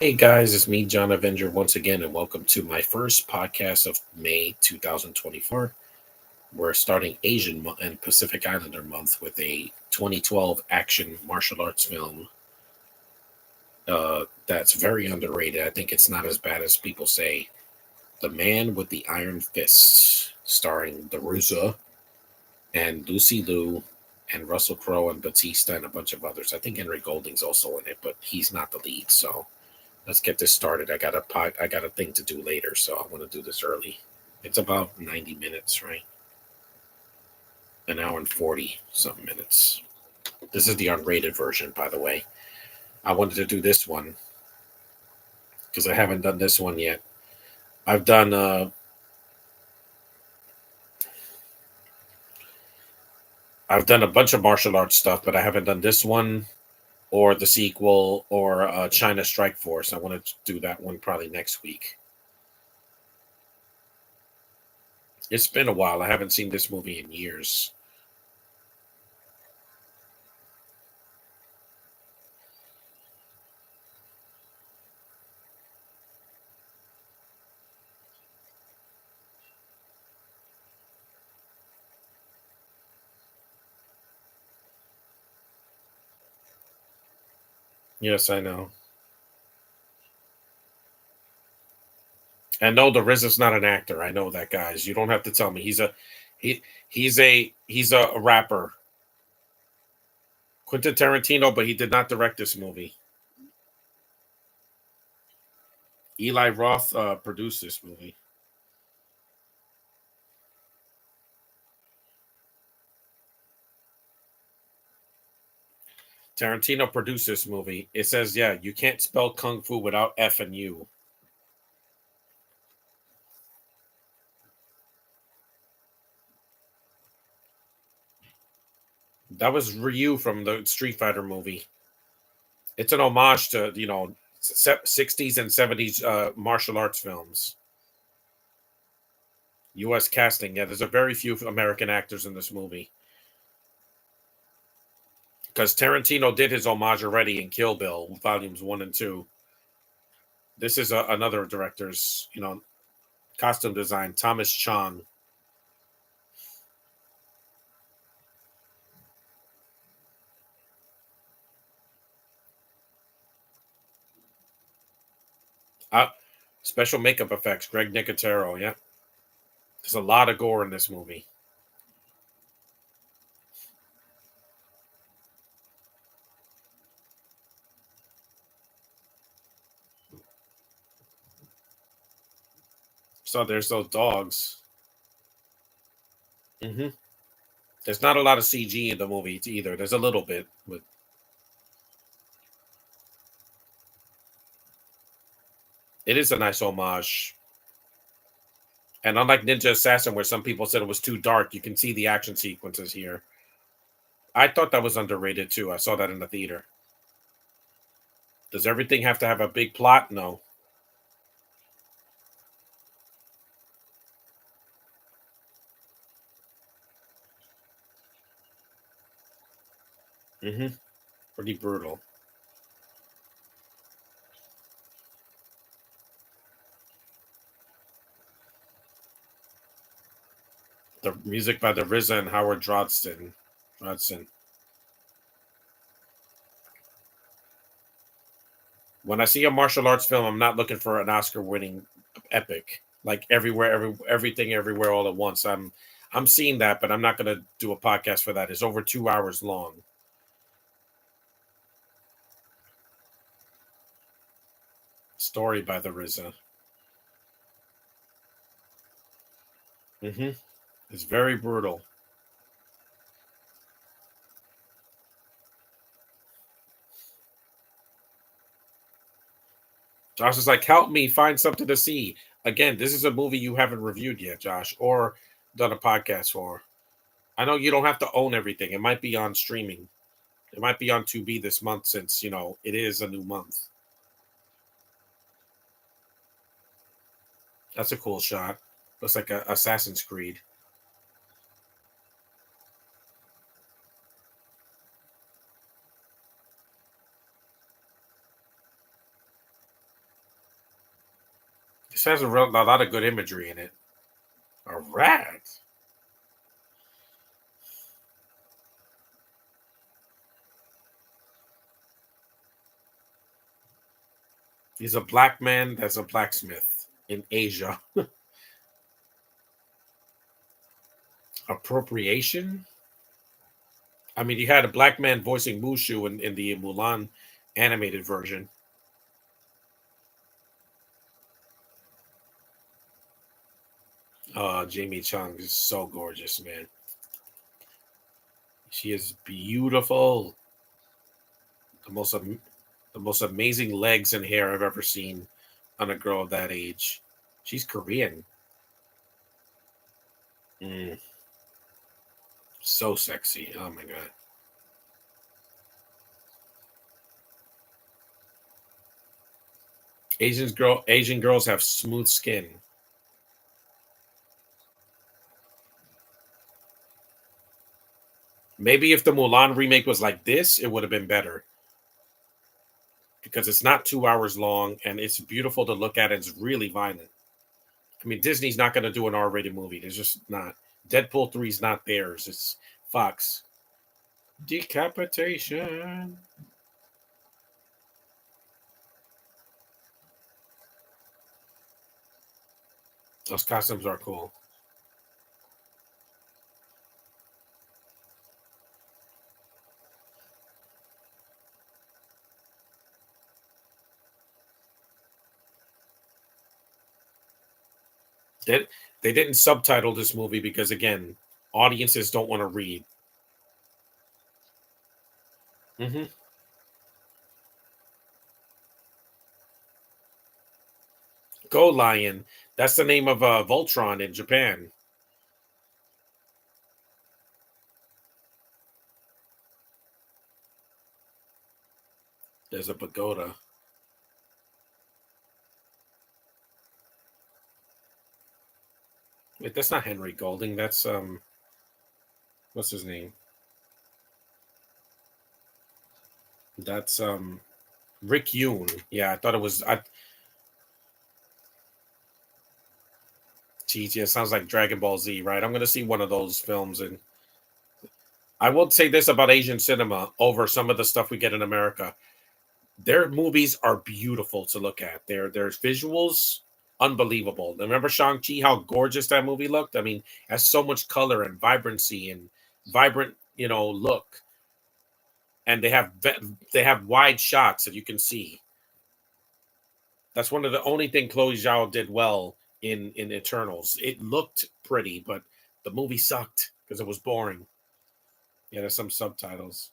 Hey guys, it's me, John Avenger, once again, and welcome to my first podcast of May 2024. We're starting and Pacific Islander month with a 2012 action martial arts film that's very underrated. I think it's not as bad as people say. The Man with the Iron Fists, starring Daruza and Lucy Liu and Russell Crowe and Batista and a bunch of others. I think Henry Golding's also in it, but he's not the lead, so let's get this started. I got a thing to do later, so I want to do this early. It's about 90 minutes, right? An hour and 40 something minutes. This is the unrated version, by the way. I wanted to do this one because I haven't done this one yet. I've done I've done a bunch of martial arts stuff, but I haven't done this one or the sequel or China Strike Force. I want to do that one probably next week. It's been a while. I haven't seen this movie in years. Yes, I know. And no, the RZA's not an actor. I know that, guys. You don't have to tell me. He he's a rapper. Quentin Tarantino, but he did not direct this movie. Eli Roth produced this movie. Tarantino produced this movie. It says, yeah, you can't spell kung fu without F and U. That was Ryu from the Street Fighter movie. It's an homage to 60s and 70s martial arts films. U.S. casting. Yeah, there's a very few American actors in this movie because Tarantino did his homage already in Kill Bill volumes 1 and 2. This is another director's costume design, Thomas Chong. Uh, Special makeup effects, Greg Nicotero. Yeah, there's a lot of gore in this movie. So there's those dogs. Hmm. There's not a lot of CG in the movie either. There's a little bit, but it is a nice homage. And unlike Ninja Assassin, where some people said it was too dark, you can see the action sequences here. I thought that was underrated too. I saw that in the theater. Does everything have to have a big plot? No. Hmm. Pretty brutal. The music by the RZA and Howard Drodson. When I see a martial arts film, I'm not looking for an Oscar-winning epic like everything, everywhere, all at once. I'm seeing that, but I'm not going to do a podcast for that. It's over 2 hours long. Story by the RZA. Hmm. It's very brutal. Josh is like, help me find something to see. Again, this is a movie you haven't reviewed yet, Josh, or done a podcast for. I know you don't have to own everything. It might be on streaming. It might be on Tubi this month since, it is a new month. That's a cool shot. Looks like a Assassin's Creed. This has a lot of good imagery in it. A rat. He's a black man that's a blacksmith in Asia. Appropriation? I mean, you had a black man voicing Mushu in the Mulan animated version. Jamie Chung is so gorgeous, man. She is beautiful. The most the most amazing legs and hair I've ever seen on a girl of that age. She's Korean. Mm, so sexy. Oh my god. Asian girls have smooth skin. Maybe if the Mulan remake was like this, it would have been better. Because it's not 2 hours long and it's beautiful to look at and it's really violent. I mean, Disney's not going to do an R-rated movie. There's just not. Deadpool 3 is not theirs. It's Fox. Decapitation. Those costumes are cool. They, they didn't subtitle this movie because, again, audiences don't want to read. Mm-hmm. Go Lion. That's the name of Voltron in Japan. There's a pagoda. Wait, that's not Henry Golding. That's what's his name? That's Rick Yoon. Yeah, I thought it was. Geez, yeah, sounds like Dragon Ball Z, right? I'm gonna see one of those films, and I will say this about Asian cinema over some of the stuff we get in America. Their movies are beautiful to look at. Their visuals unbelievable. Remember Shang-Chi, how gorgeous that movie looked? I mean, it has so much color and vibrancy and vibrant, look. And they have wide shots that you can see. That's one of the only thing Chloe Zhao did well in Eternals. It looked pretty, but the movie sucked because it was boring. Yeah, there's some subtitles.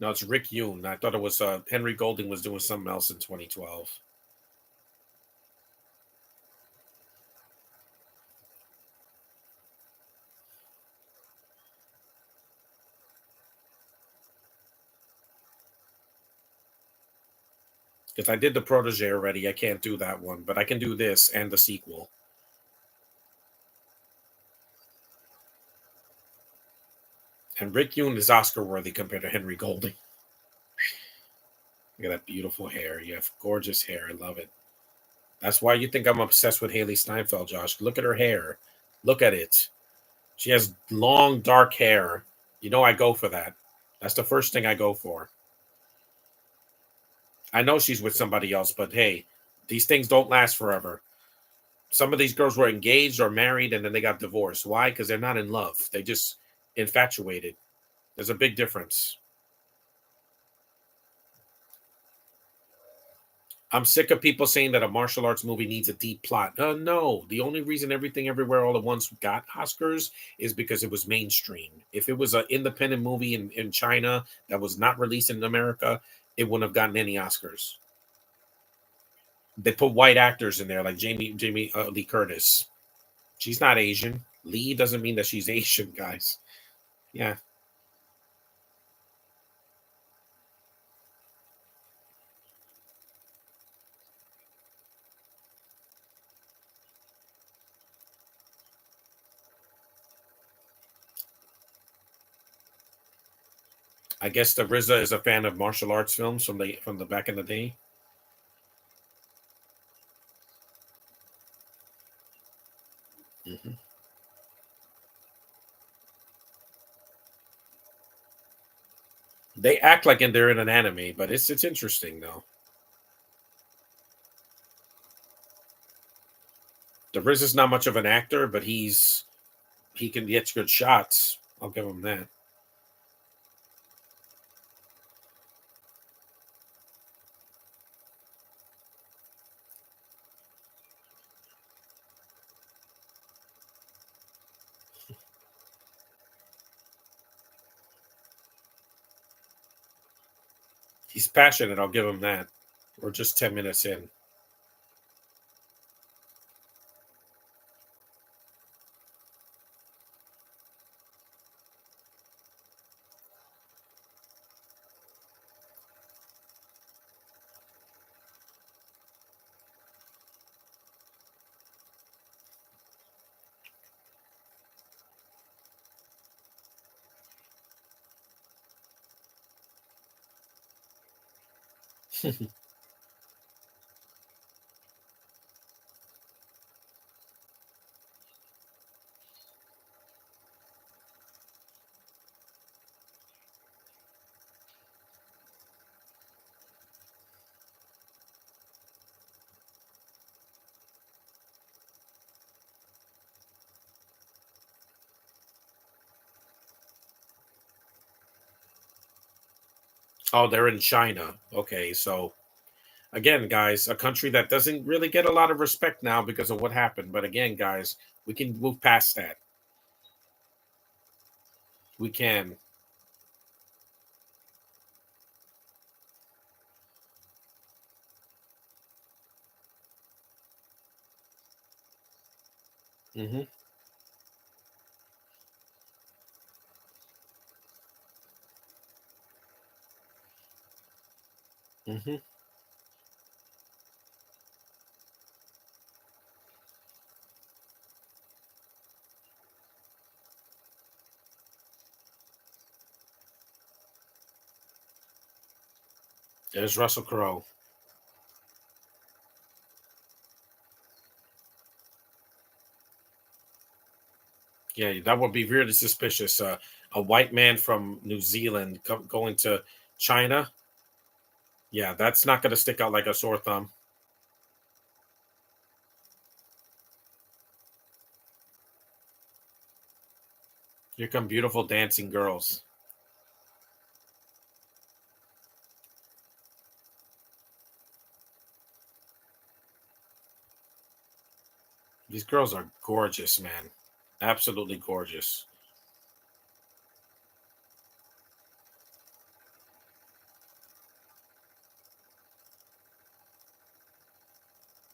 No, it's Rick Yoon. I thought it was Henry Golding was doing something else in 2012. Because I did the protege already, I can't do that one, but I can do this and the sequel. And Rick Yoon is Oscar worthy compared to Henry Golding. You got that beautiful hair. You have gorgeous hair. I love it. That's why you think I'm obsessed with Haley Steinfeld, Josh. Look at her hair. Look at it. She has long, dark hair. You know I go for that. That's the first thing I go for. I know she's with somebody else, but hey, these things don't last forever. Some of these girls were engaged or married and then they got divorced. Why? Because they're not in love. They just infatuated. There's a big difference. I'm sick of people saying that a martial arts movie needs a deep plot. No, the only reason Everything Everywhere All at Once got Oscars is because it was mainstream. If it was an independent movie in China that was not released in America, it wouldn't have gotten any Oscars. They put white actors in there, like Jamie Lee Curtis. She's not Asian. Lee doesn't mean that she's Asian, guys. Yeah, I guess the RZA is a fan of martial arts films from the back in the day. Hmm. They act like they're in an anime, but it's interesting though. The RZA's not much of an actor, but he can get good shots. I'll give him that. He's passionate. I'll give him that. We're just 10 minutes in. Oh, they're in China. Okay, so again, guys, a country that doesn't really get a lot of respect now because of what happened. But again, guys, we can move past that. We can. Hmm. Hmm. There's Russell Crowe. Yeah, that would be really suspicious. A white man from New Zealand going to China. Yeah, that's not going to stick out like a sore thumb. Here come beautiful dancing girls. These girls are gorgeous, man. Absolutely gorgeous.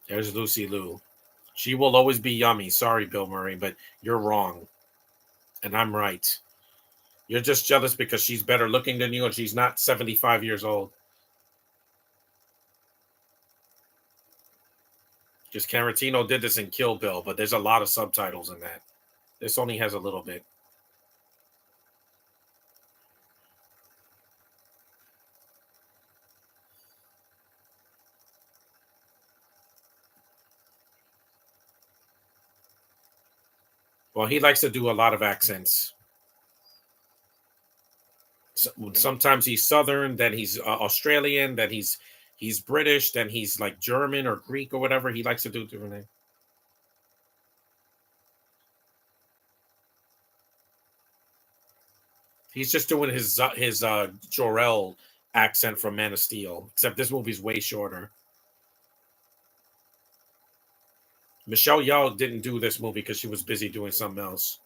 There's Lucy Liu. She will always be yummy. Sorry, Bill Murray, but you're wrong. And I'm right. You're just jealous because she's better looking than you and she's not 75 years old. Because Tarantino did this in Kill Bill, but there's a lot of subtitles in that. This only has a little bit. Well, he likes to do a lot of accents. Sometimes he's Southern, then he's Australian, then he's British, then he's like German or Greek or whatever. He likes to do different things. He's just doing his Jor-El accent from Man of Steel, except this movie's way shorter. Michelle Yeoh didn't do this movie because she was busy doing something else.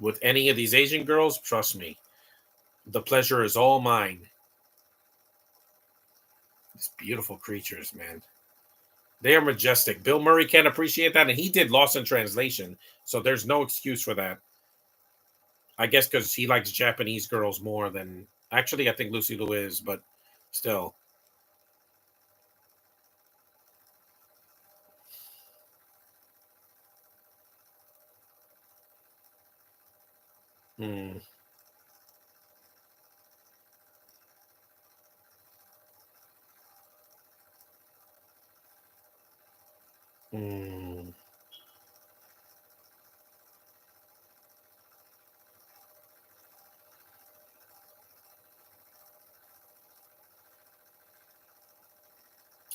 With any of these Asian girls, trust me, the pleasure is all mine. These beautiful creatures, man. They are majestic. Bill Murray can't appreciate that, and he did Lost in Translation, so there's no excuse for that. I guess because he likes Japanese girls more than Actually, I think Lucy Liu is, but still. Mm, mm.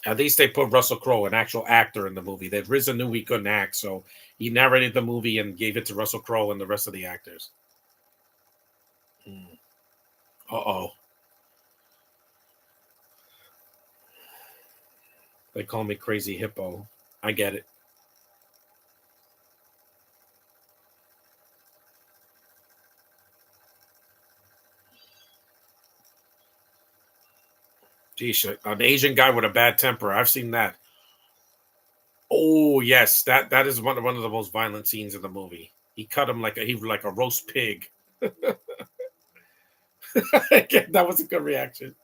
At least they put Russell Crowe, an actual actor, in the movie. That RZA knew he couldn't act, so he narrated the movie and gave it to Russell Crowe and the rest of the actors. Mm. Uh oh. They call me Crazy Hippo. I get it. Geez, an Asian guy with a bad temper. I've seen that. Oh yes, that is one of the most violent scenes in the movie. He cut him like a roast pig. That was a good reaction.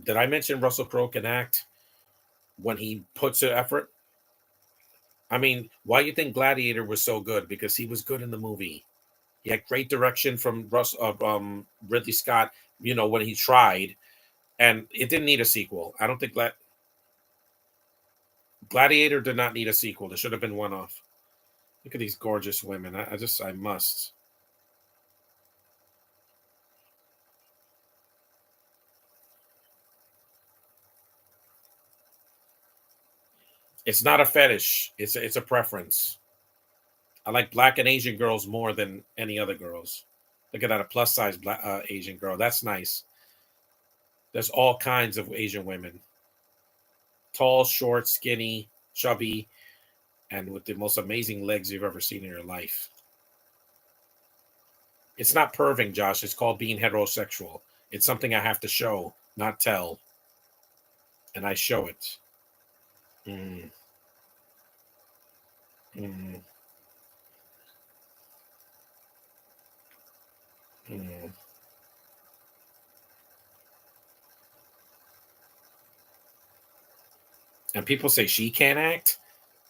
Did I mention Russell Crowe can act when he puts in effort? I mean, why do you think Gladiator was so good? Because he was good in the movie. He had great direction from Ridley Scott. You know when he tried, and it didn't need a sequel. I don't think Gladiator did not need a sequel. There should have been one off. Look at these gorgeous women. I must. It's not a fetish. It's a preference. I like black and Asian girls more than any other girls. Look at that, a plus size black Asian girl. That's nice. There's all kinds of Asian women: tall, short, skinny, chubby, and with the most amazing legs you've ever seen in your life. It's not perving, Josh. It's called being heterosexual. It's something I have to show, not tell, and I show it. Mm, mm, mm. And people say she can't act.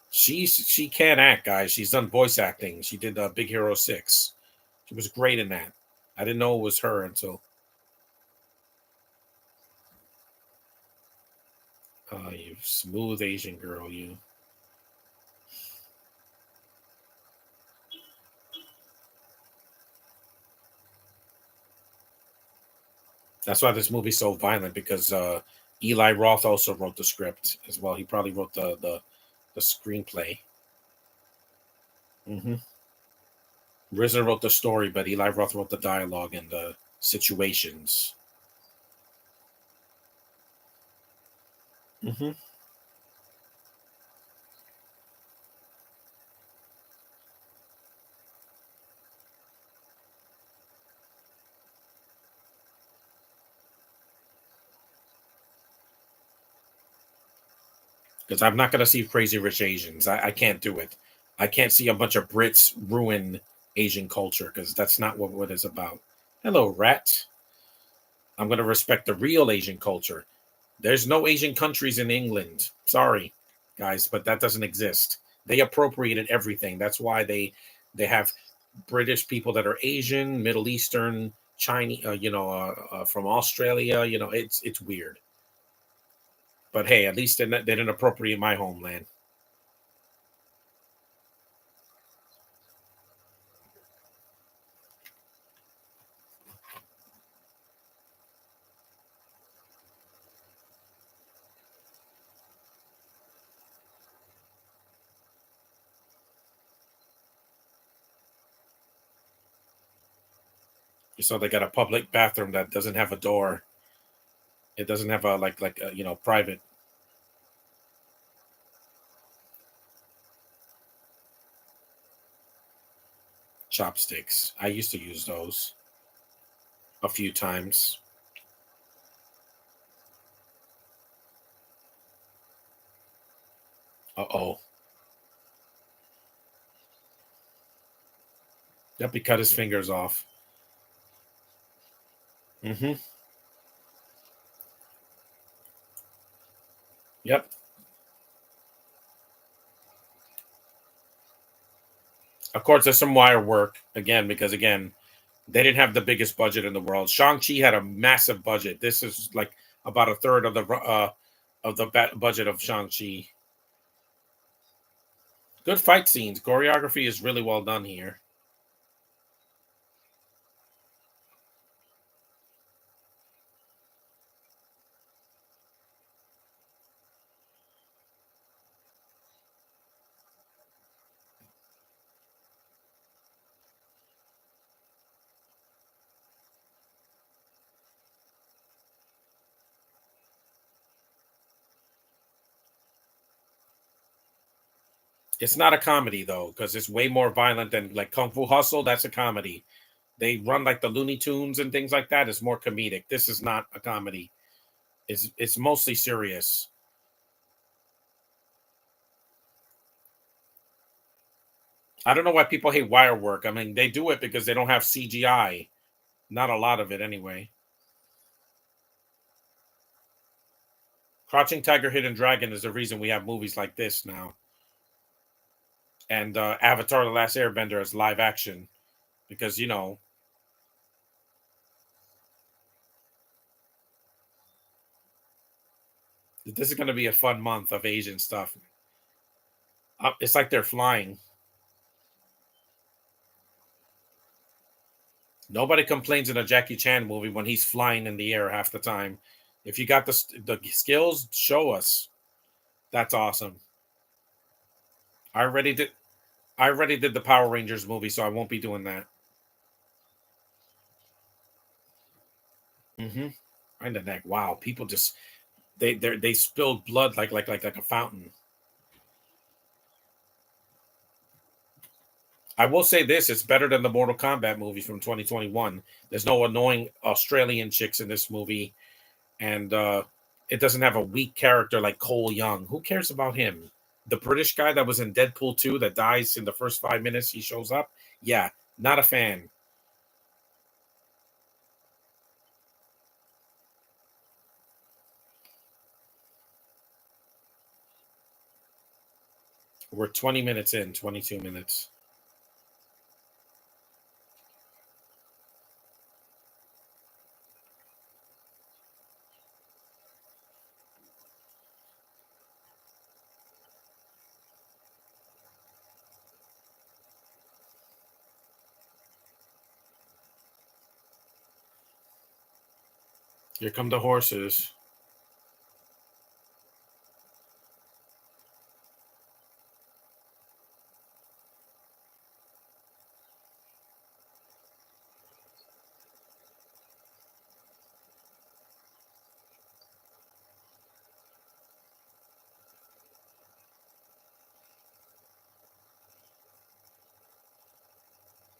She can act, guys. She's done voice acting. She did Big Hero 6. She was great in that. I didn't know it was her until you smooth Asian girl. You. That's why this movie's so violent because Eli Roth also wrote the script as well. He probably wrote the screenplay. Mm-hmm. RZA wrote the story, but Eli Roth wrote the dialogue and the situations. Mm-hmm. Because I'm not going to see Crazy Rich Asians. I can't do it. I can't see a bunch of Brits ruin Asian culture because that's not what it's about. Hello, rat. I'm going to respect the real Asian culture. There's no Asian countries in England. Sorry, guys, but that doesn't exist. They appropriated everything. That's why they have British people that are Asian, Middle Eastern, Chinese, from Australia. It's weird. But hey, at least they didn't appropriate my homeland. So they got a public bathroom that doesn't have a door. It doesn't have a private chopsticks. I used to use those a few times. Uh-oh. Yep, he cut his fingers off. Mm-hmm. Yep. Of course, there's some wire work again because again, they didn't have the biggest budget in the world. Shang-Chi had a massive budget. This is like about a third of the budget of Shang-Chi. Good fight scenes. Choreography is really well done here. It's not a comedy though, because it's way more violent than like Kung Fu Hustle. That's a comedy. They run like the Looney Tunes and things like that. It's more comedic. This is not a comedy. It's mostly serious. I don't know why people hate wire work. I mean, they do it because they don't have CGI. Not a lot of it anyway. Crouching Tiger, Hidden Dragon is the reason we have movies like this now. And Avatar: The Last Airbender is live action because this is going to be a fun month of Asian stuff. It's like they're flying. Nobody complains in a Jackie Chan movie when he's flying in the air half the time. If you got the skills, show us. That's awesome. I already did. I already did the Power Rangers movie, so I won't be doing that. Mm-hmm. And the neck. Wow, people just they spilled blood like a fountain. I will say this: it's better than the Mortal Kombat movie from 2021. There's no annoying Australian chicks in this movie, and it doesn't have a weak character like Cole Young. Who cares about him? The British guy that was in Deadpool 2 that dies in the first 5 minutes he shows up. Yeah, not a fan. We're 20 minutes in, 22 minutes. Here come the horses.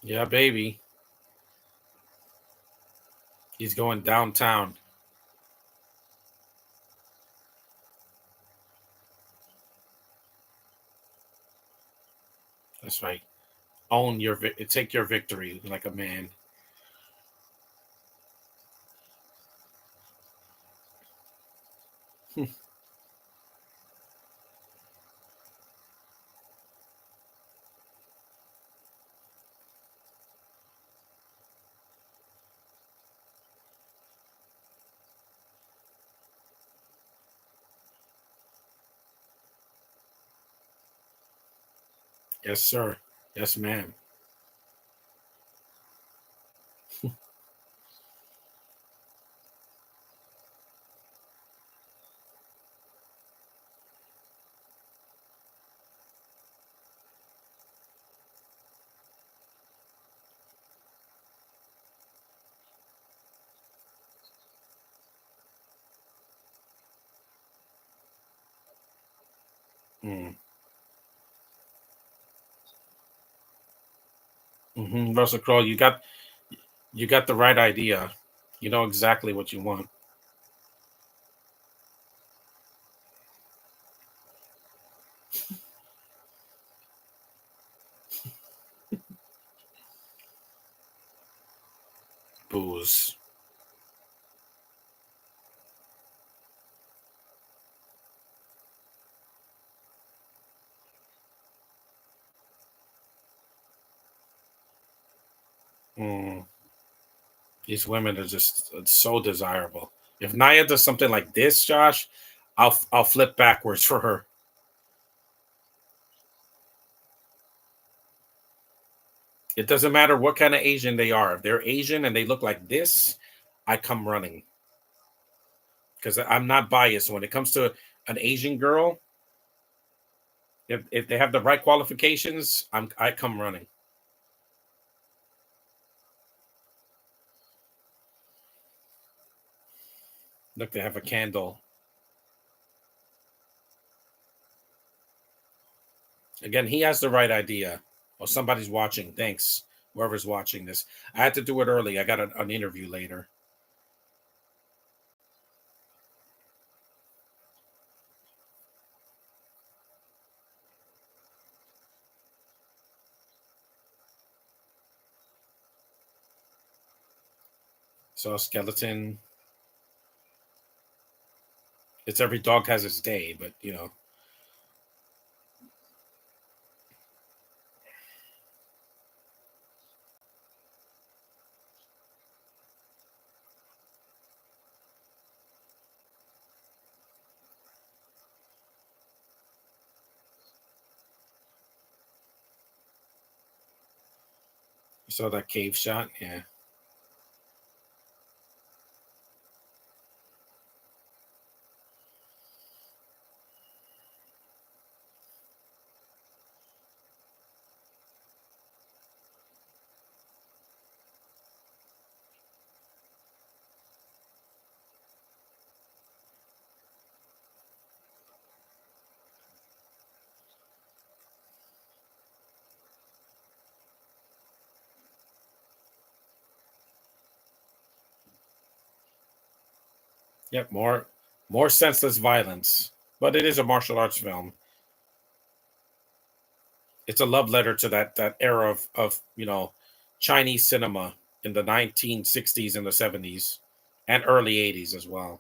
Yeah, baby. He's going downtown. That's right. Own your take your victory like a man. Yes, sir. Yes, ma'am. Mm. Russell Crowe, you got the right idea. You know exactly what you want. booze. Mm. These women are just so desirable. If Naya does something like this, Josh, I'll flip backwards for her. It doesn't matter what kind of Asian they are. If they're Asian and they look like this, I come running because I'm not biased when it comes to an Asian girl. If they have the right qualifications, I come running. Look, they have a candle. Again, he has the right idea. Oh, somebody's watching. Thanks, whoever's watching this. I had to do it early. I got an interview later. So skeleton. It's every dog has its day, but you know. You saw that cave shot? Yeah. Yep, more senseless violence. But it is a martial arts film. It's a love letter to that era of Chinese cinema in the 1960s and the 70s and early 80s as well.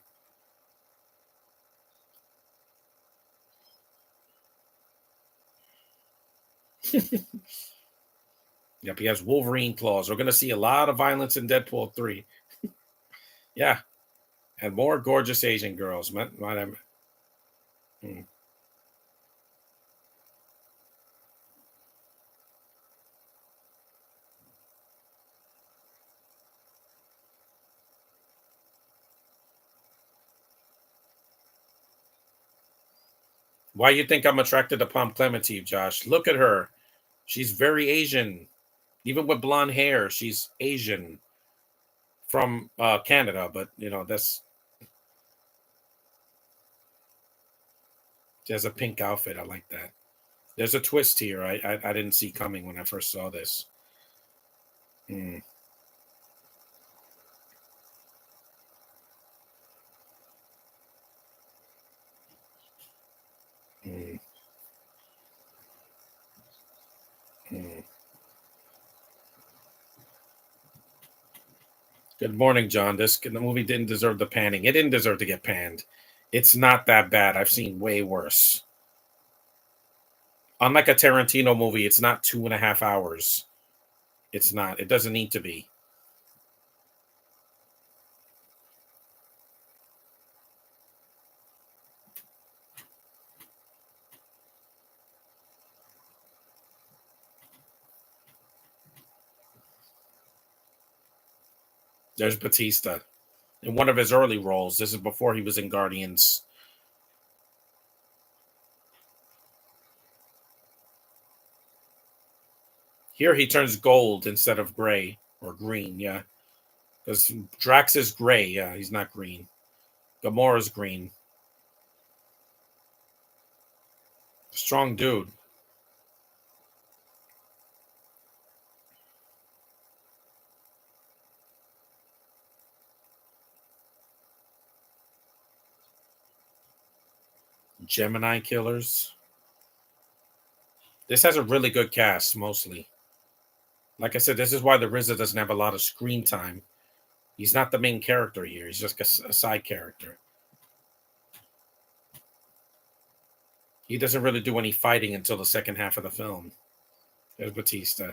Yep, he has Wolverine claws. We're gonna see a lot of violence in Deadpool 3. Yeah, and more gorgeous Asian girls. Hmm. Why you think I'm attracted to Palm Clementine, Josh? Look at her. She's very Asian. Even with blonde hair, she's Asian from Canada, but that's she has a pink outfit. I like that. There's a twist here. I didn't see coming when I first saw this. Mm, mm, mm. Good morning, John. The movie didn't deserve the panning. It didn't deserve to get panned. It's not that bad. I've seen way worse. Unlike a Tarantino movie, it's not 2.5 hours. It's not. It doesn't need to be. There's Batista in one of his early roles. This is before he was in Guardians. Here he turns gold instead of gray or green. Yeah, because Drax is gray. Yeah, he's not green. Gamora's green. Strong dude. Gemini killers. This has a really good cast, mostly. Like I said, this is why the RZA doesn't have a lot of screen time He's not the main character here. He's just a side character. He doesn't really do any fighting until the second half of the film. There's Batista.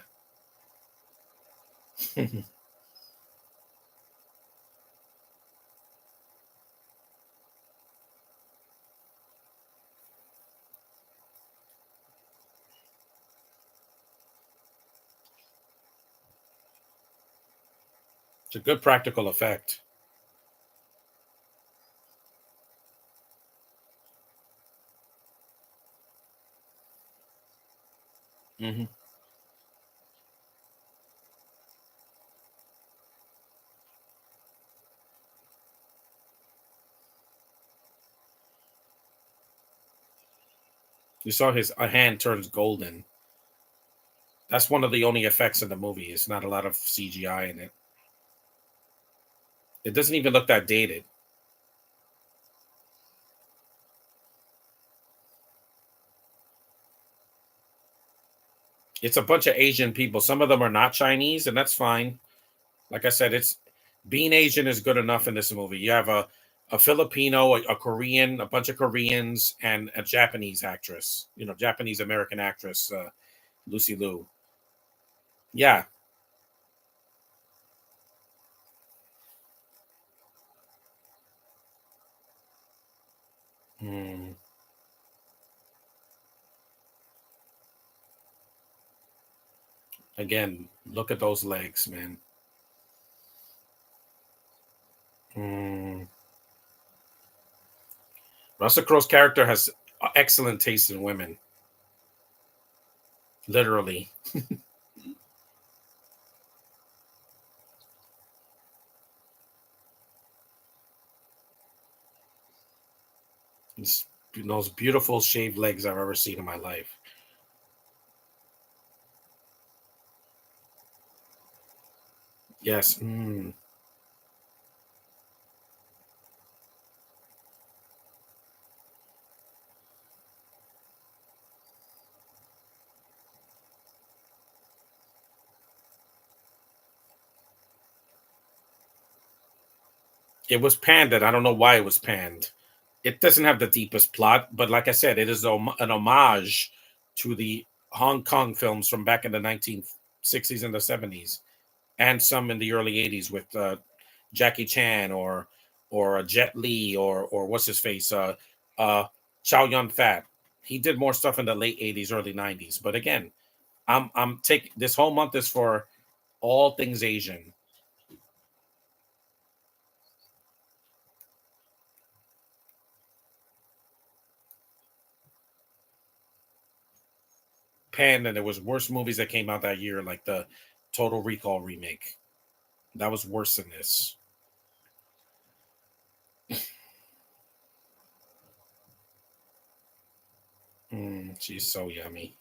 It's a good practical effect. Mm-hmm. You saw his a hand turns golden. That's one of the only effects in the movie. It's not a lot of CGI in it. It doesn't even look that dated. It's a bunch of Asian people. Some of them are not Chinese, and that's fine. Like I said, it's being Asian is good enough in this movie. You have a Filipino, a Korean, a bunch of Koreans, and a Japanese actress. You know, Japanese American actress, Lucy Liu. Yeah. Mm. Again, look at those legs, man. Mm. Russell Crowe's character has excellent taste in women. Literally, it's the most beautiful shaved legs I've ever seen in my life. Yes. Mm. It was panned, and I don't know why it was panned. It doesn't have the deepest plot, but like I said, it is an homage to the Hong Kong films from back in the 1960s and the 70s, and some in the early 80s with Jackie Chan or Jet Li or what's his face, uh, Chow Yun Fat. He did more stuff in the late 80s, early 90s. But again, I'm taking this whole month is for all things Asian. Panned, and there was worse movies that came out that year, like the Total Recall remake. That was worse than this. She's so yummy.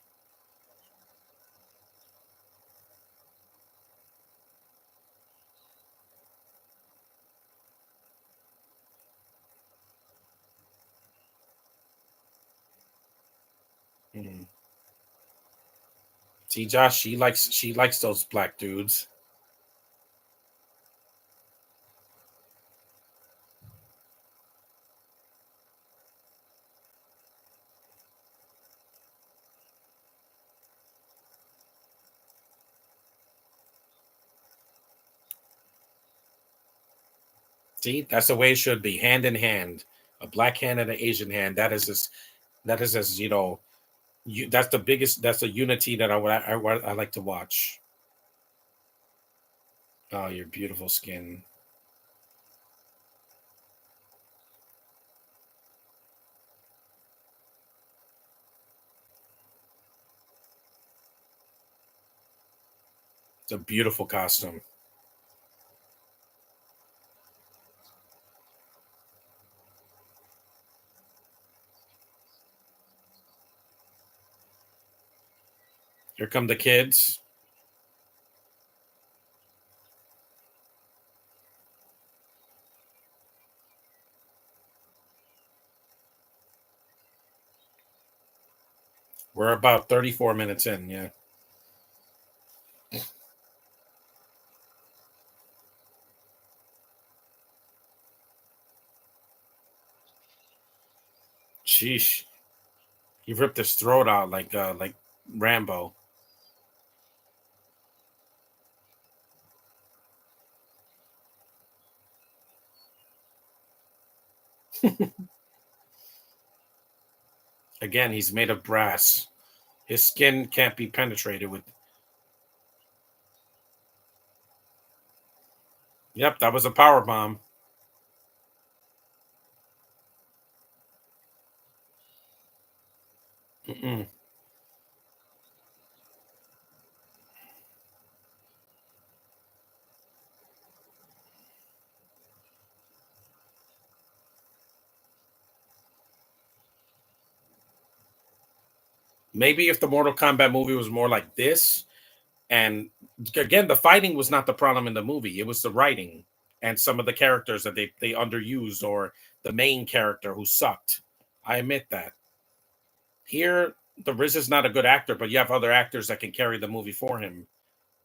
Mm. See, Josh, she likes those black dudes. See, that's the way it should be, hand in hand. A black hand and an Asian hand. That is as that's the biggest. That's a unity that I like to watch. Oh, your beautiful skin. It's a beautiful costume. Here come the kids. We're about 34 minutes in. Yeah. Sheesh. He ripped his throat out like Rambo. Again, he's made of brass. His skin can't be penetrated with. Yep, that was a power bomb. Mm-mm. Maybe if the Mortal Kombat movie was more like this, and again, the fighting was not the problem in the movie. It was the writing and some of the characters that they underused, or the main character who sucked. I admit that. Here, the Riz is not a good actor, but you have other actors that can carry the movie for him.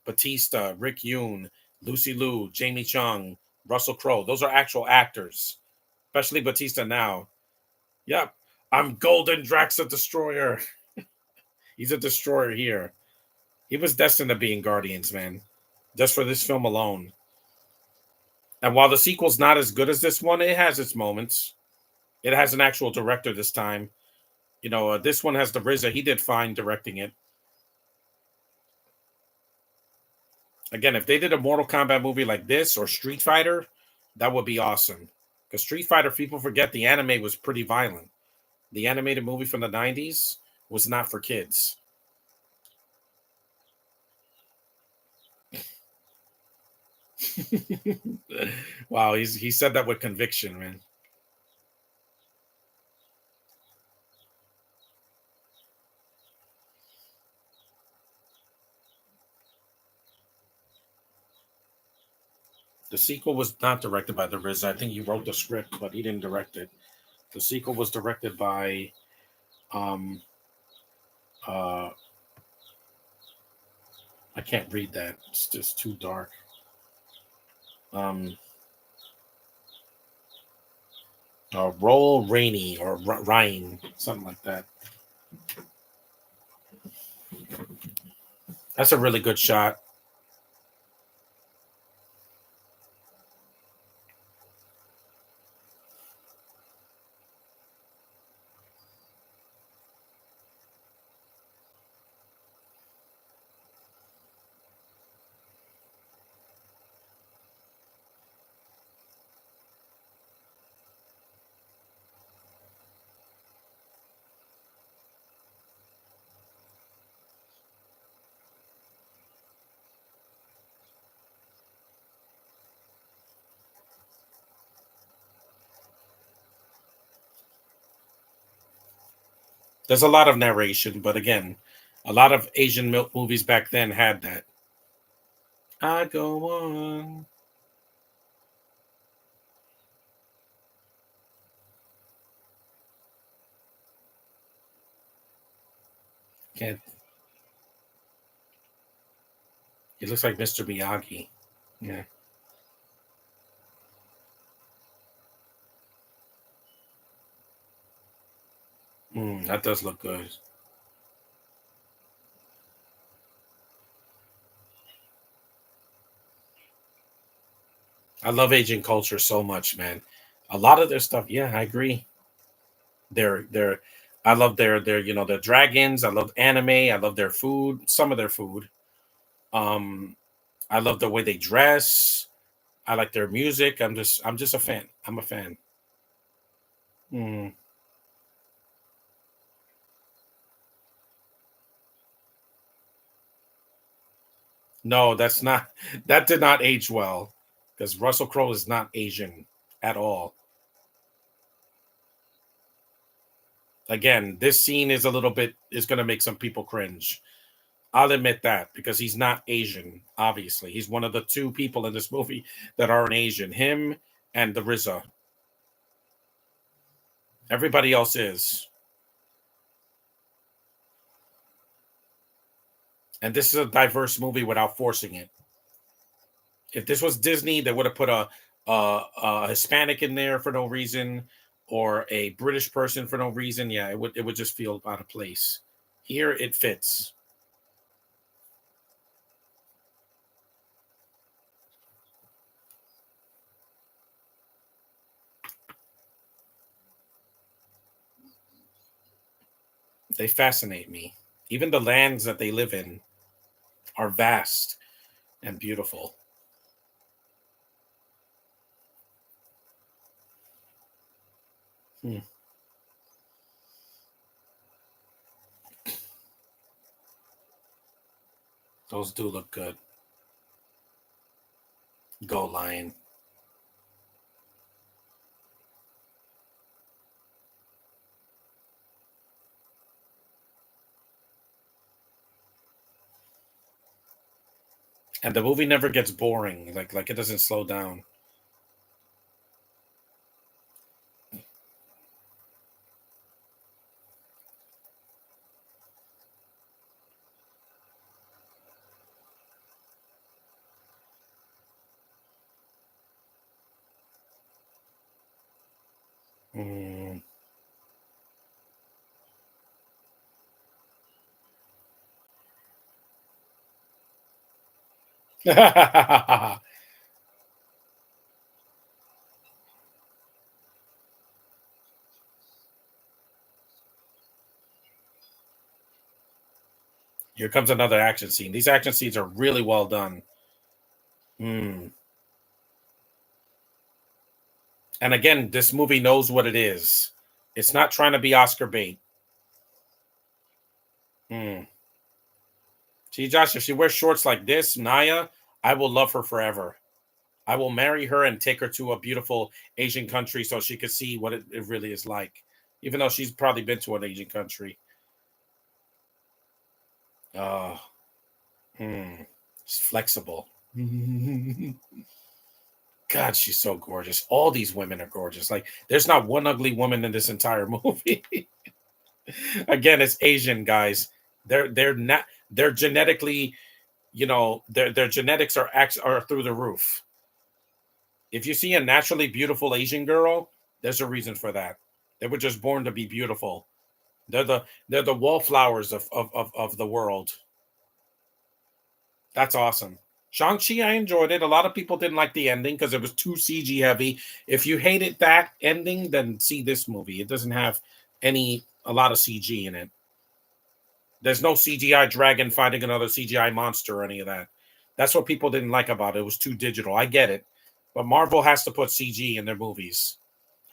Batista, Rick Yoon, Lucy Liu, Jamie Chung, Russell Crowe. Those are actual actors, especially Batista now. Yep. I'm Golden Drax the Destroyer. He's a destroyer here. He was destined to be in Guardians, man, just for this film alone. And while the sequel's not as good as this one, it has its moments. It has an actual director this time. This one has the RZA. He did fine directing it. Again, if they did a Mortal Kombat movie like this or Street Fighter, that would be awesome. Because Street Fighter, people forget the anime was pretty violent. The animated movie from the 90s was not for kids. Wow, he said that with conviction, man. The sequel was not directed by the Riz. I think he wrote the script, but he didn't direct it. The sequel was directed by um uh I can't read that. It's just too dark. Um Roll Rainey or Ryan, something like that. That's a really good shot. There's a lot of narration, but again, a lot of Asian movies back then had that. I go on. Can't. He looks like Mr. Miyagi. Yeah. That does look good. I love Asian culture so much, man. A lot of their stuff, yeah, I agree. They're I love their dragons. I love anime. I love their food. Some of their food. Um, I love the way they dress. I like their music. I'm just a fan. I'm a fan. Mm. No, that's not that did not age well because Russell Crowe is not Asian at all. Again, this scene is a little bit is going to make some people cringe. I'll admit that because he's not Asian. Obviously, he's one of the two people in this movie that aren't Asian. Him and the RZA. Everybody else is. And this is a diverse movie without forcing it. If this was Disney, they would have put a Hispanic in there for no reason. or a British person for no reason, yeah, it would just feel out of place. Here it fits. They fascinate me. Even the lands that they live in are vast and beautiful. Hmm. Those do look good. Go lion. And the movie never gets boring. Like it doesn't slow down. Mm. Here comes another action scene. These action scenes are really well done. Mm. And again, this movie knows what it is. It's not trying to be Oscar bait. Mm. See, Josh, if she wears shorts like this, Naya, I will love her forever. I will marry her and take her to a beautiful Asian country so she could see what it really is like. Even though she's probably been to an Asian country. Uh, hmm. It's flexible. God, she's so gorgeous. All these women are gorgeous. Like, there's not one ugly woman in this entire movie. Again, it's Asian guys. They're not. They're genetically, their genetics are through the roof. If you see a naturally beautiful Asian girl, there's a reason for that. They were just born to be beautiful. They're the wallflowers of the world. That's awesome. Shang-Chi, I enjoyed it. A lot of people didn't like the ending because it was too CG heavy. If you hated that ending, then see this movie. It doesn't have a lot of CG in it. There's no CGI dragon fighting another CGI monster or any of that. That's what people didn't like about it. It was too digital. I get it. But Marvel has to put CG in their movies.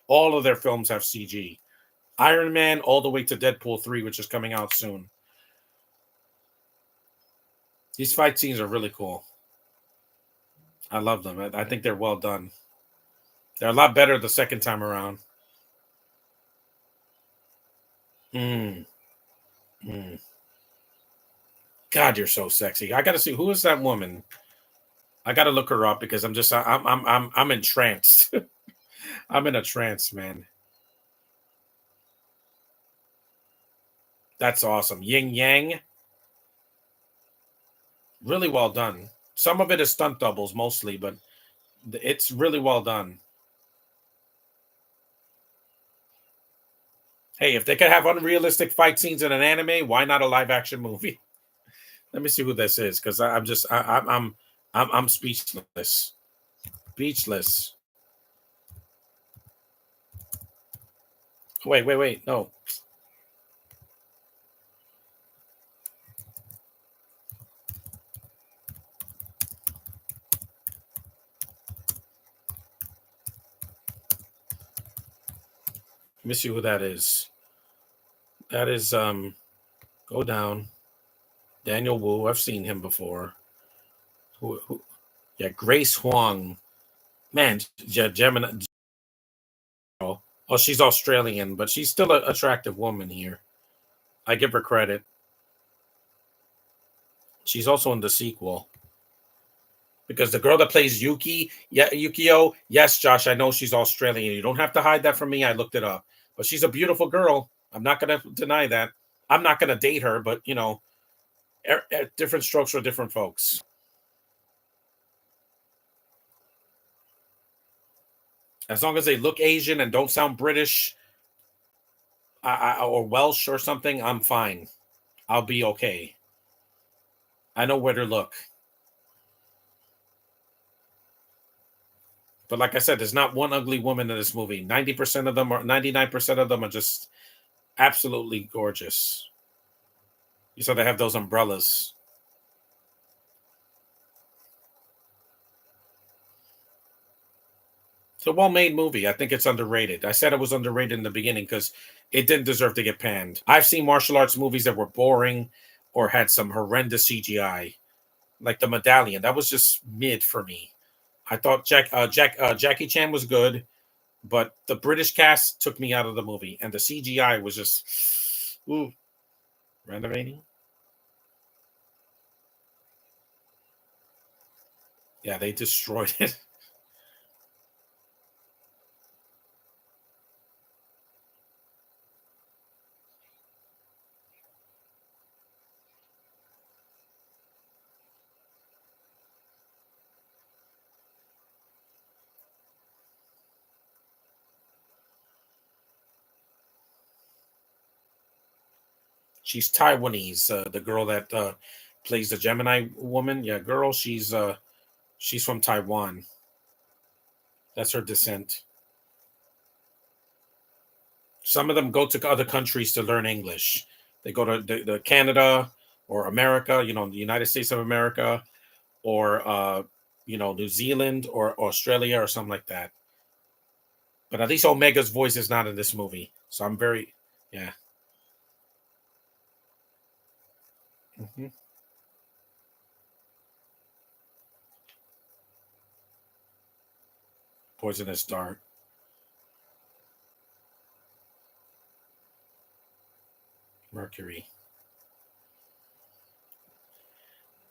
All of their films have CG. Iron Man all the way to Deadpool 3, which is coming out soon. These fight scenes are really cool. I love them. I think they're well done. They're a lot better the second time around. Mm, mm. God, you're so sexy. I got to see who is that woman. I got to look her up because I'm entranced. I'm in a trance, man. That's awesome. Yin Yang, really well done. Some of it is stunt doubles mostly, but it's really well done. Hey, if they could have unrealistic fight scenes in an anime, why not a live action movie? Let me see who this is because I'm just I'm speechless. Speechless. Wait. No. Let me see who that is. That is go down. Daniel Wu. I've seen him before. Who yeah, Grace Huang. Man, Gemini. Oh, she's Australian, but she's still an attractive woman here. I give her credit. She's also in the sequel. Because the girl that plays Yuki, yeah, Yukio, yes, Josh, I know she's Australian. You don't have to hide that from me. I looked it up. But she's a beautiful girl. I'm not going to deny that. I'm not going to date her, but different strokes for different folks. As long as they look Asian and don't sound British, or Welsh or something, I'm fine. I'll be okay. I know where to look. But like I said, there's not one ugly woman in this movie. 90% of them, or 99% of them, are just absolutely gorgeous. You saw they have those umbrellas. It's a well-made movie. I think it's underrated. I said it was underrated in the beginning because it didn't deserve to get panned. I've seen martial arts movies that were boring or had some horrendous CGI, like The Medallion. That was just mid for me. I thought Jackie Chan was good, but the British cast took me out of the movie, and the CGI was just ooh, renovating. Yeah, they destroyed it. She's Taiwanese, the girl that plays the Gemini woman. Yeah, girl, she's from Taiwan. That's her descent. Some of them go to other countries to learn English. They go to the Canada or America, the United States of America, or New Zealand or Australia or something like that. But at least Omega's voice is not in this movie, so I'm very yeah. Hmm. Poisonous Dart, Mercury.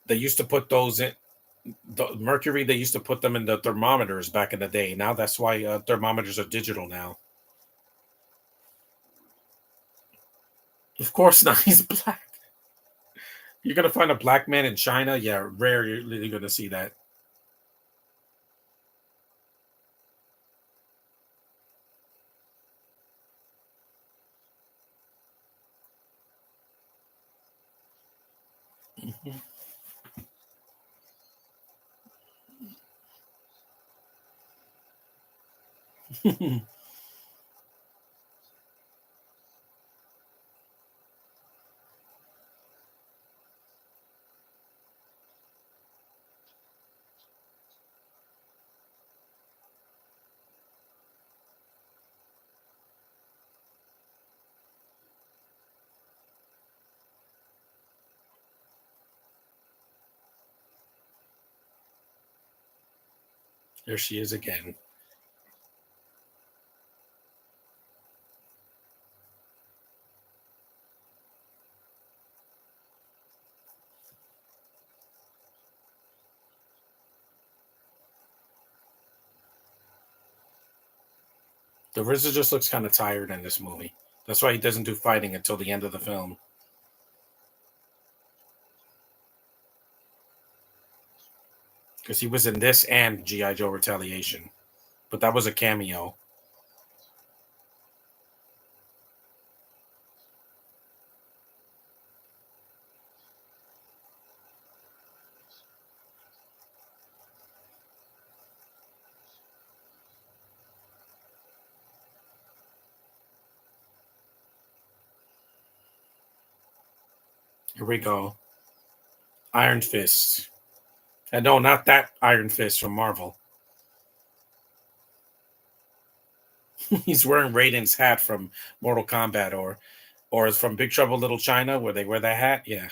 They used to put those in the mercury. They used to put them in the thermometers back in the day. Now that's why thermometers are digital now. Of course not. He's black. You're gonna find a black man in China. Yeah, rare. You're gonna see that. There she is again. The RZA just looks kind of tired in this movie. That's why he doesn't do fighting until the end of the film. Because he was in this and GI Joe Retaliation, but that was a cameo. Here we go. Iron Fist. And no, not that Iron Fist from Marvel. He's wearing Raiden's hat from Mortal Kombat, or is from Big Trouble Little China, where they wear that hat. Yeah,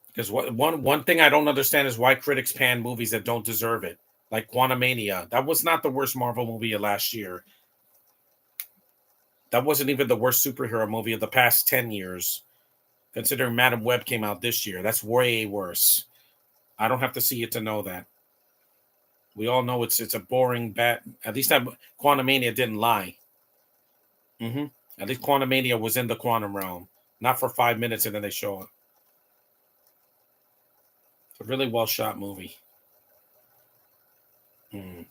because one thing I don't understand is why critics pan movies that don't deserve it, like Quantumania. That was not the worst Marvel movie of last year. That wasn't even the worst superhero movie of the past 10 years. Considering Madam Web came out this year, that's way worse. I don't have to see it to know that. We all know it's a boring bad. At least that Quantumania didn't lie. Hmm. At least Quantumania was in the quantum realm, not for 5 minutes and then they show it. It's a really well shot movie. Mm.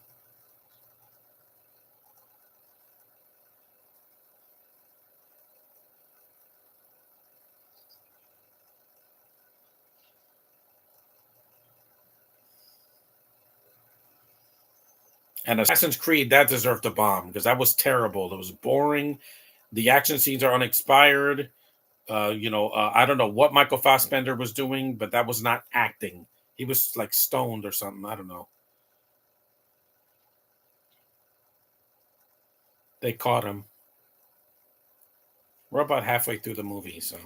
And Assassin's Creed, that deserved a bomb because that was terrible. It was boring. The action scenes are unexpired. I don't know what Michael Fassbender was doing, but that was not acting. He was like stoned or something. I don't know. They caught him. We're about halfway through the movie, so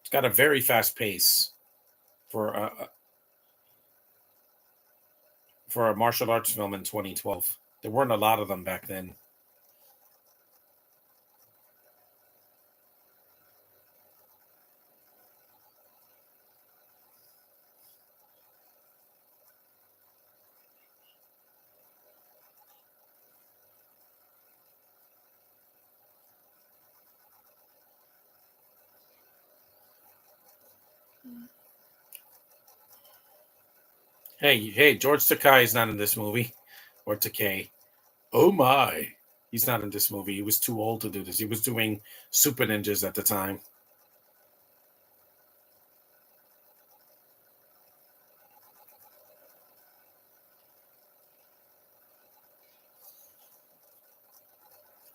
it's got a very fast pace for a martial arts film in 2012. There weren't a lot of them back then. Hey, George Takei is not in this movie, or Takei. Oh my, he's not in this movie. He was too old to do this. He was doing Super Ninjas at the time.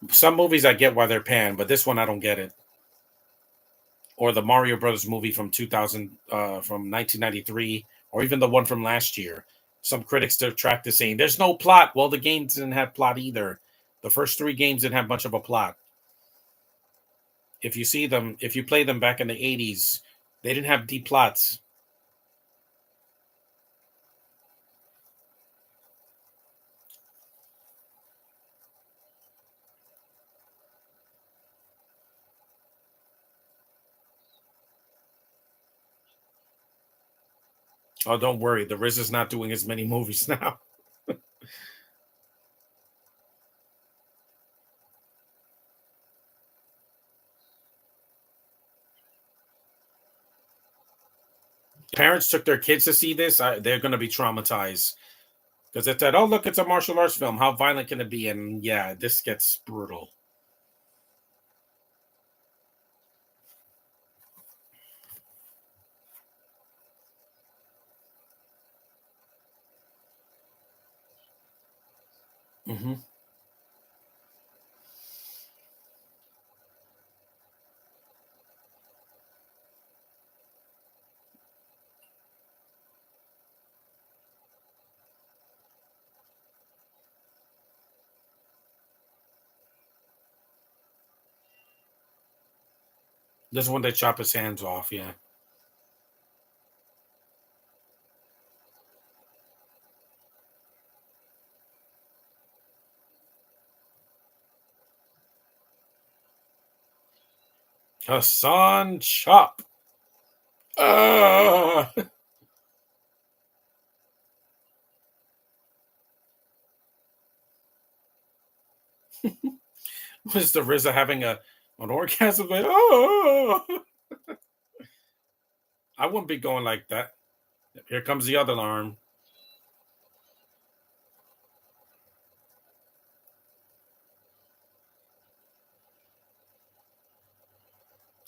Some movies I get why they're panned, but this one I don't get it. Or the Mario Brothers movie from 2000, from 1993, or even the one from last year. Some critics detracted saying there's no plot. Well, the games didn't have plot either. The first three games didn't have much of a plot. If you see them, if you play them back in the 80s, they didn't have deep plots. Oh, don't worry. The Riz is not doing as many movies now. Parents took their kids to see this. They're going to be traumatized because they said, "Oh, look, it's a martial arts film. How violent can it be?" And yeah, this gets brutal. Mm-hmm. This is when they chop his hands off. Yeah. Hassan Chop. Uh, was the RZA having an orgasm? Like, oh, I wouldn't be going like that. Here comes the other arm.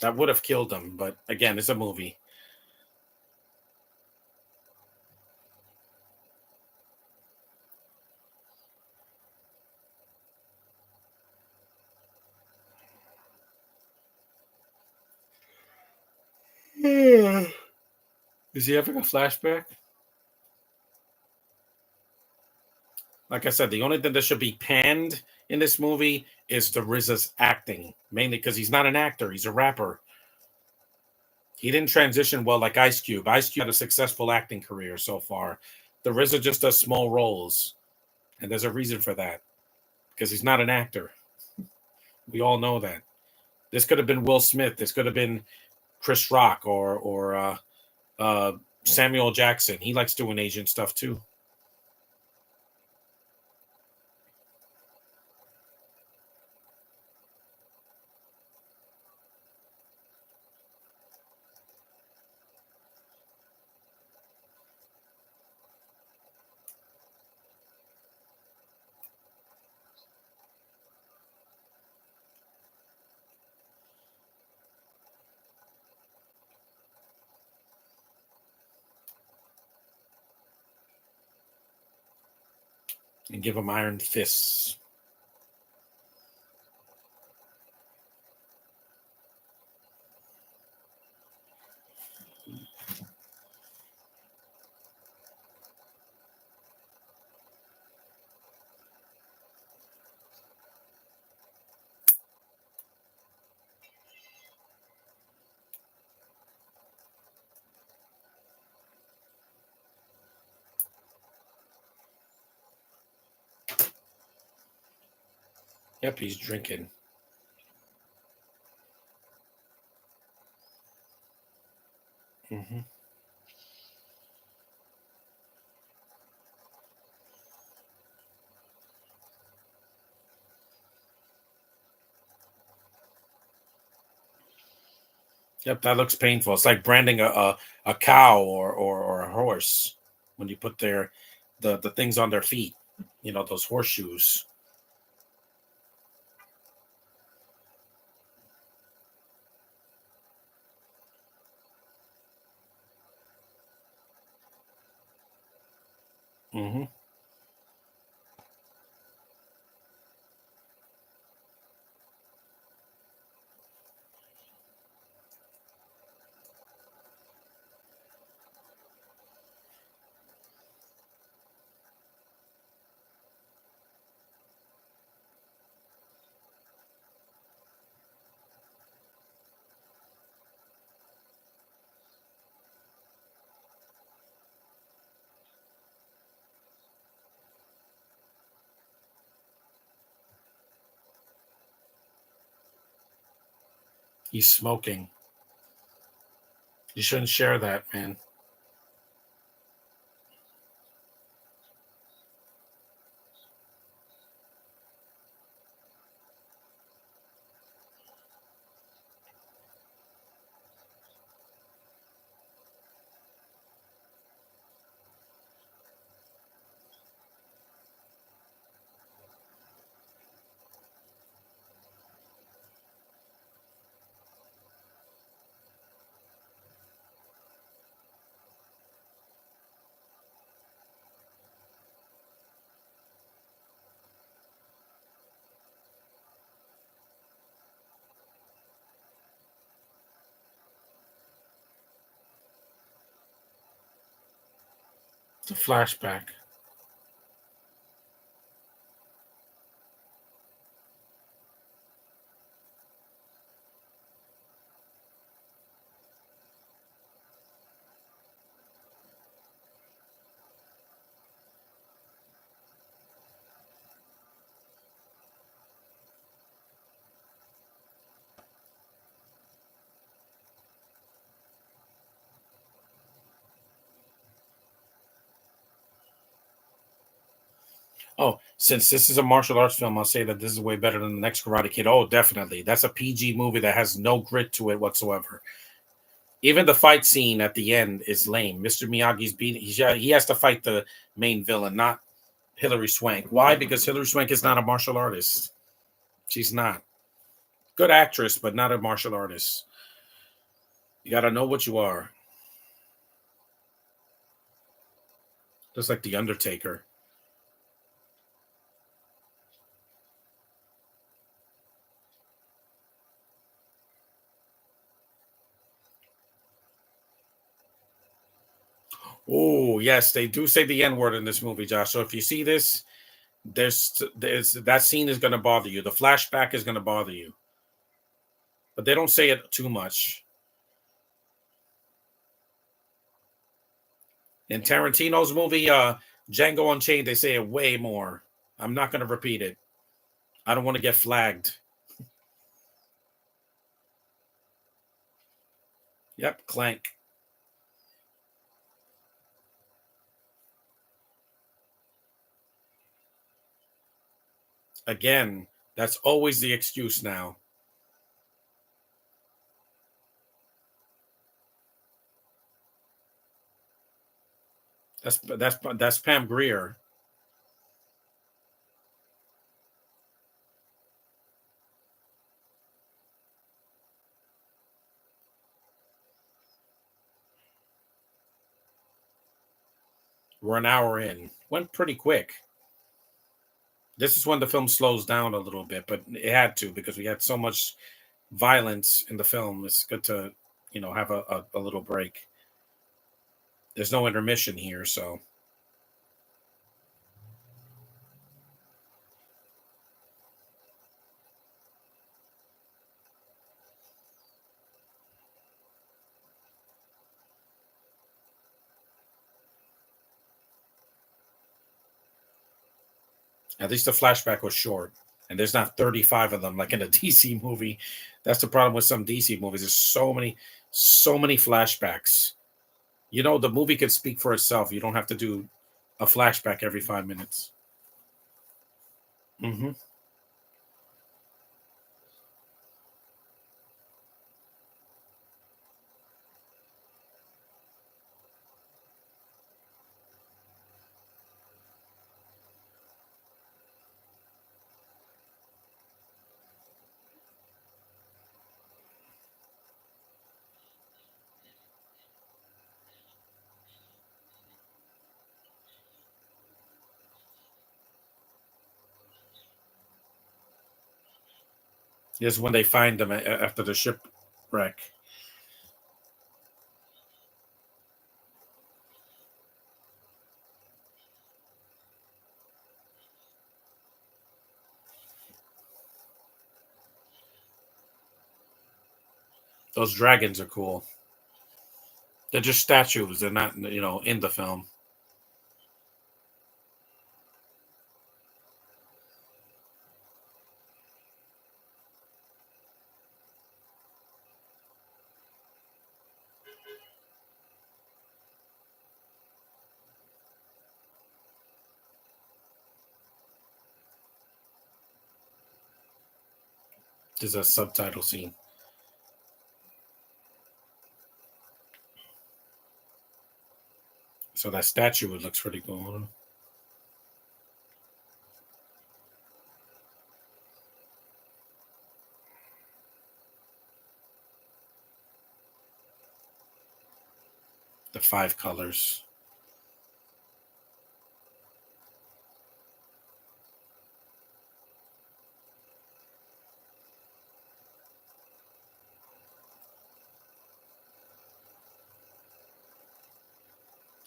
That would have killed him, but again, it's a movie. Is he having a flashback? Like I said, the only thing that should be panned in this movie is the RZA's acting, mainly because he's not an actor; he's a rapper. He didn't transition well like Ice Cube. Ice Cube had a successful acting career so far. The RZA just does small roles, and there's a reason for that because he's not an actor. We all know that. This could have been Will Smith. This could have been Chris Rock or Samuel Jackson. He likes doing Asian stuff too. and give him iron fists. Yep, he's drinking. Mm-hmm. Yep, that looks painful. It's like branding a cow or a horse when you put the things on their feet. You know, those horseshoes. Mm-hmm. He's smoking. You shouldn't share that, man. It's a flashback. Oh, since this is a martial arts film, I'll say that this is way better than the next Karate Kid. Oh, definitely. That's a PG movie that has no grit to it whatsoever. Even the fight scene at the end is lame. Mr. Miyagi's beating. He has to fight the main villain, not Hilary Swank. Why? Because Hilary Swank is not a martial artist. She's not. Good actress, but not a martial artist. You got to know what you are. Just like The Undertaker. Oh, yes, they do say the N word in this movie, Josh. So if you see this, there's that scene is going to bother you. The flashback is going to bother you, but they don't say it too much. In Tarantino's movie, Django Unchained, they say it way more. I'm not going to repeat it. I don't want to get flagged. Yep, clank. Again, that's always the excuse now. That's Pam Grier. We're an hour in. Went pretty quick. This is when the film slows down a little bit, but it had to because we had so much violence in the film. It's good to, have a little break. There's no intermission here, so at least the flashback was short. And there's not 35 of them like in a DC movie. That's the problem with some DC movies. There's so many flashbacks. The movie could speak for itself. You don't have to do a flashback every 5 minutes. Hmm. Is when they find them after the shipwreck. Those dragons are cool. They're just statues. They're not, in the film. There's a subtitle scene. So that statue, it looks pretty cool. The five colors.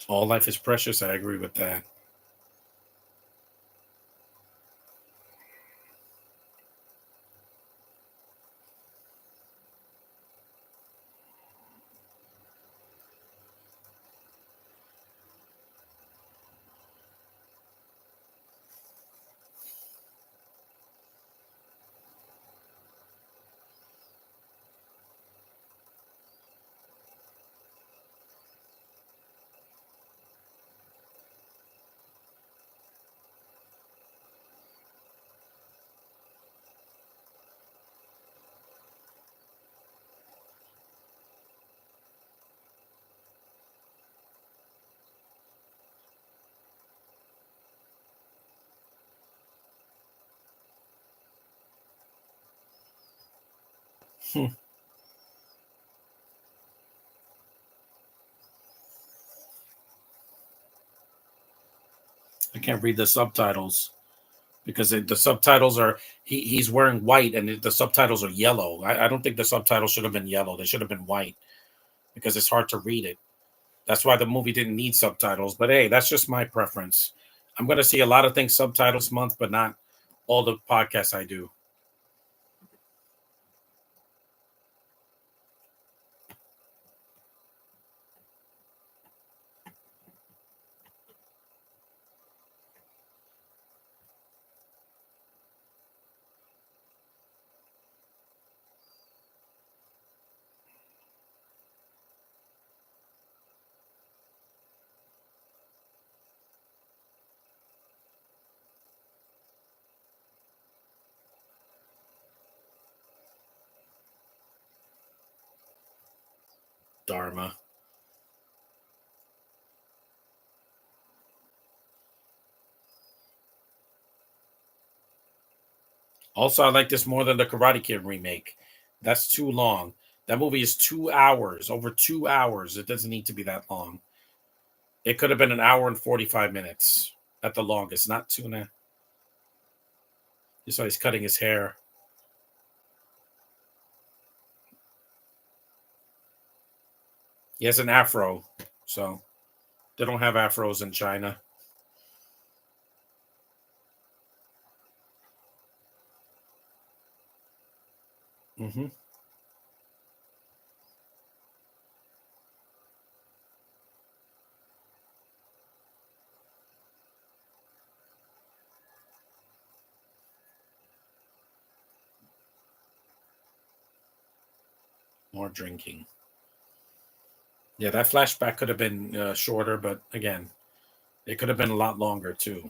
All life is precious. I agree with that. Hmm. I can't read the subtitles because the subtitles are he's wearing white and the subtitles are yellow. I don't think the subtitles should have been yellow. They should have been white because it's hard to read it. That's why the movie didn't need subtitles. But hey, that's just my preference. I'm going to see a lot of things subtitles month, but not all the podcasts I do. Dharma. Also, I like this more than the Karate Kid remake. That's too long. That movie is 2 hours, over 2 hours. It doesn't need to be that long. It could have been an hour and 45 minutes at the longest, not two and a. You saw he's cutting his hair. He has an afro, so they don't have afros in China. Hmm. More drinking. Yeah, that flashback could have been shorter, but again, it could have been a lot longer too.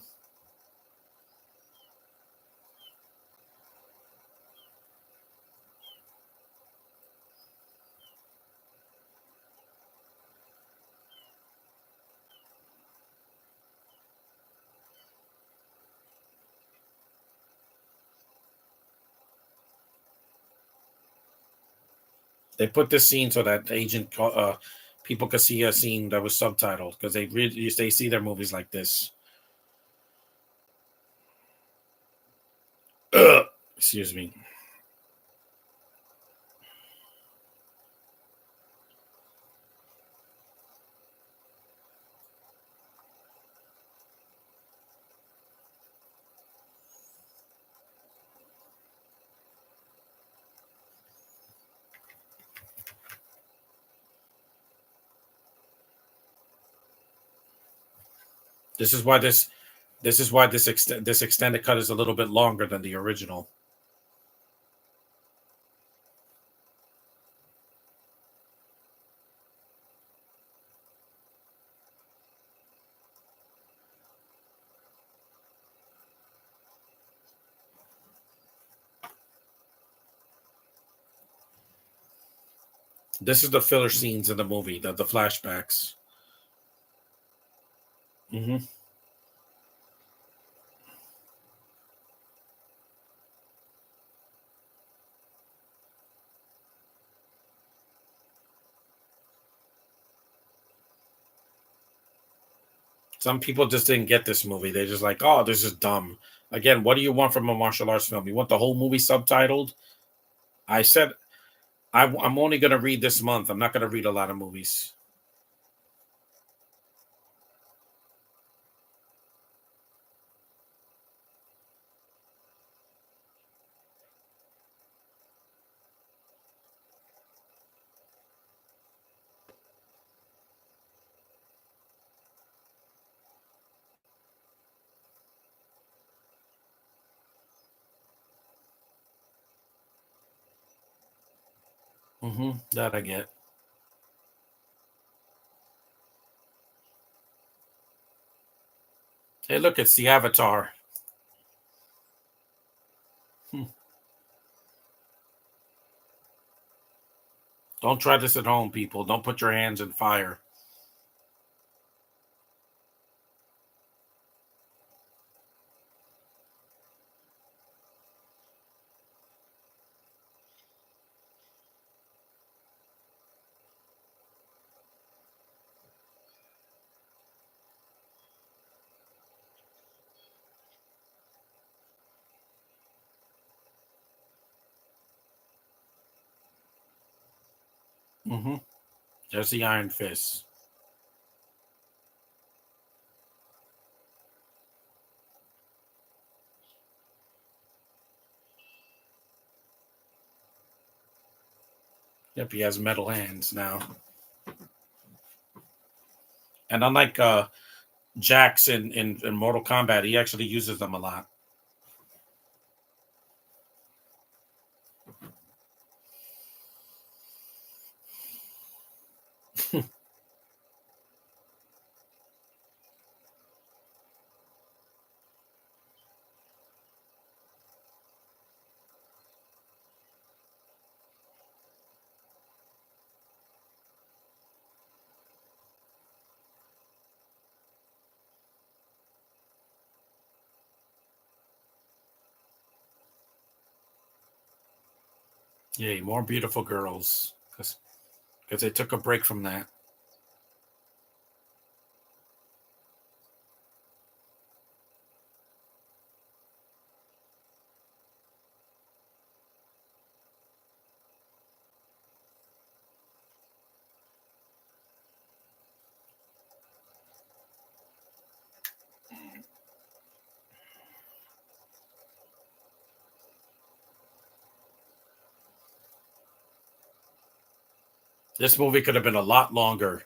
They put this scene so that people could see a scene that was subtitled because they see their movies like this. Excuse me. This is why this extended cut is a little bit longer than the original. This is the filler scenes in the movie, the flashbacks. Hmm. Some people just didn't get this movie. They're just like, oh, this is dumb. Again, what do you want from a martial arts film? You want the whole movie subtitled? I said I'm only going to read this month. I'm not going to read a lot of movies. That I get. Hey, look, it's the Avatar. Hmm. Don't try this at home, people. Don't put your hands in fire. Hmm. There's the Iron Fist. Yep, he has metal hands now. And unlike Jax in Mortal Kombat, he actually uses them a lot. Yay, more beautiful girls. Because they took a break from that. This movie could have been a lot longer,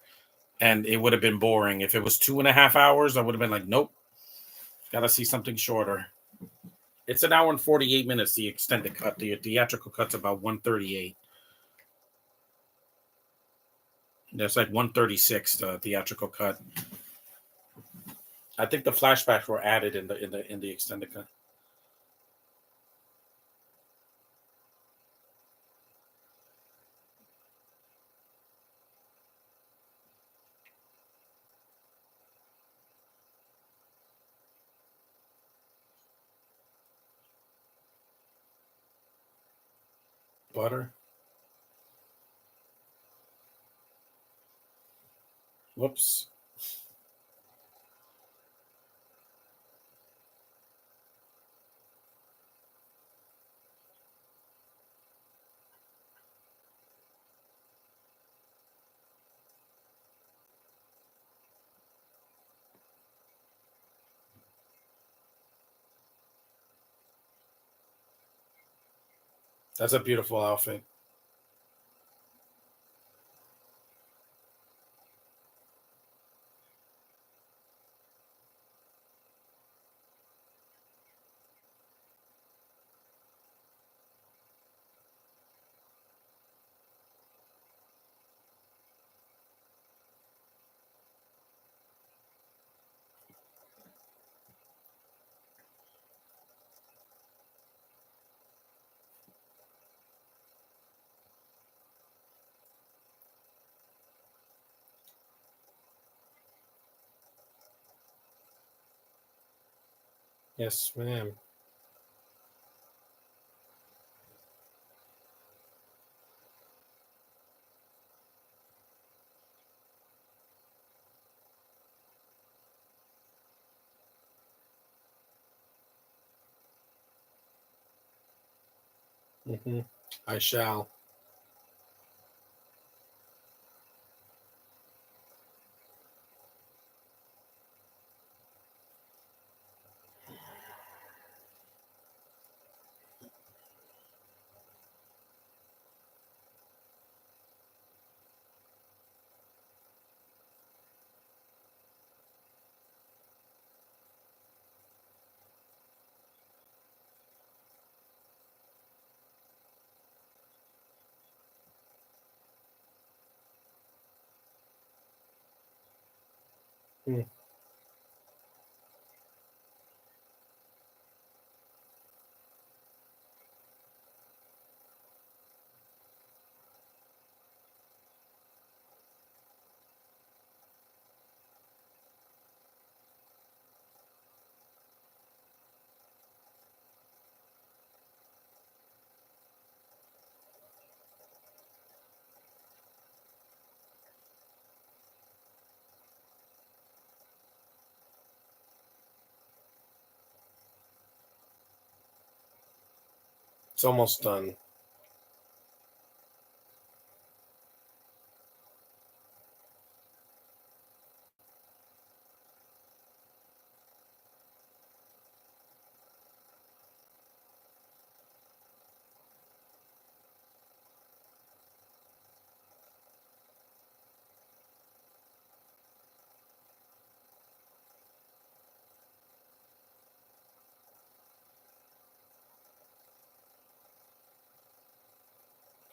and it would have been boring. If it was 2.5 hours, I would have been like, nope, gotta see something shorter. It's an hour and 48 minutes. The extended cut, the theatrical cut's about 138. There's like 136 the theatrical cut. I think the flashbacks were added in the extended cut. Butter. Whoops. That's a beautiful outfit. Yes, ma'am. Hmm. I shall. Mm. It's almost done.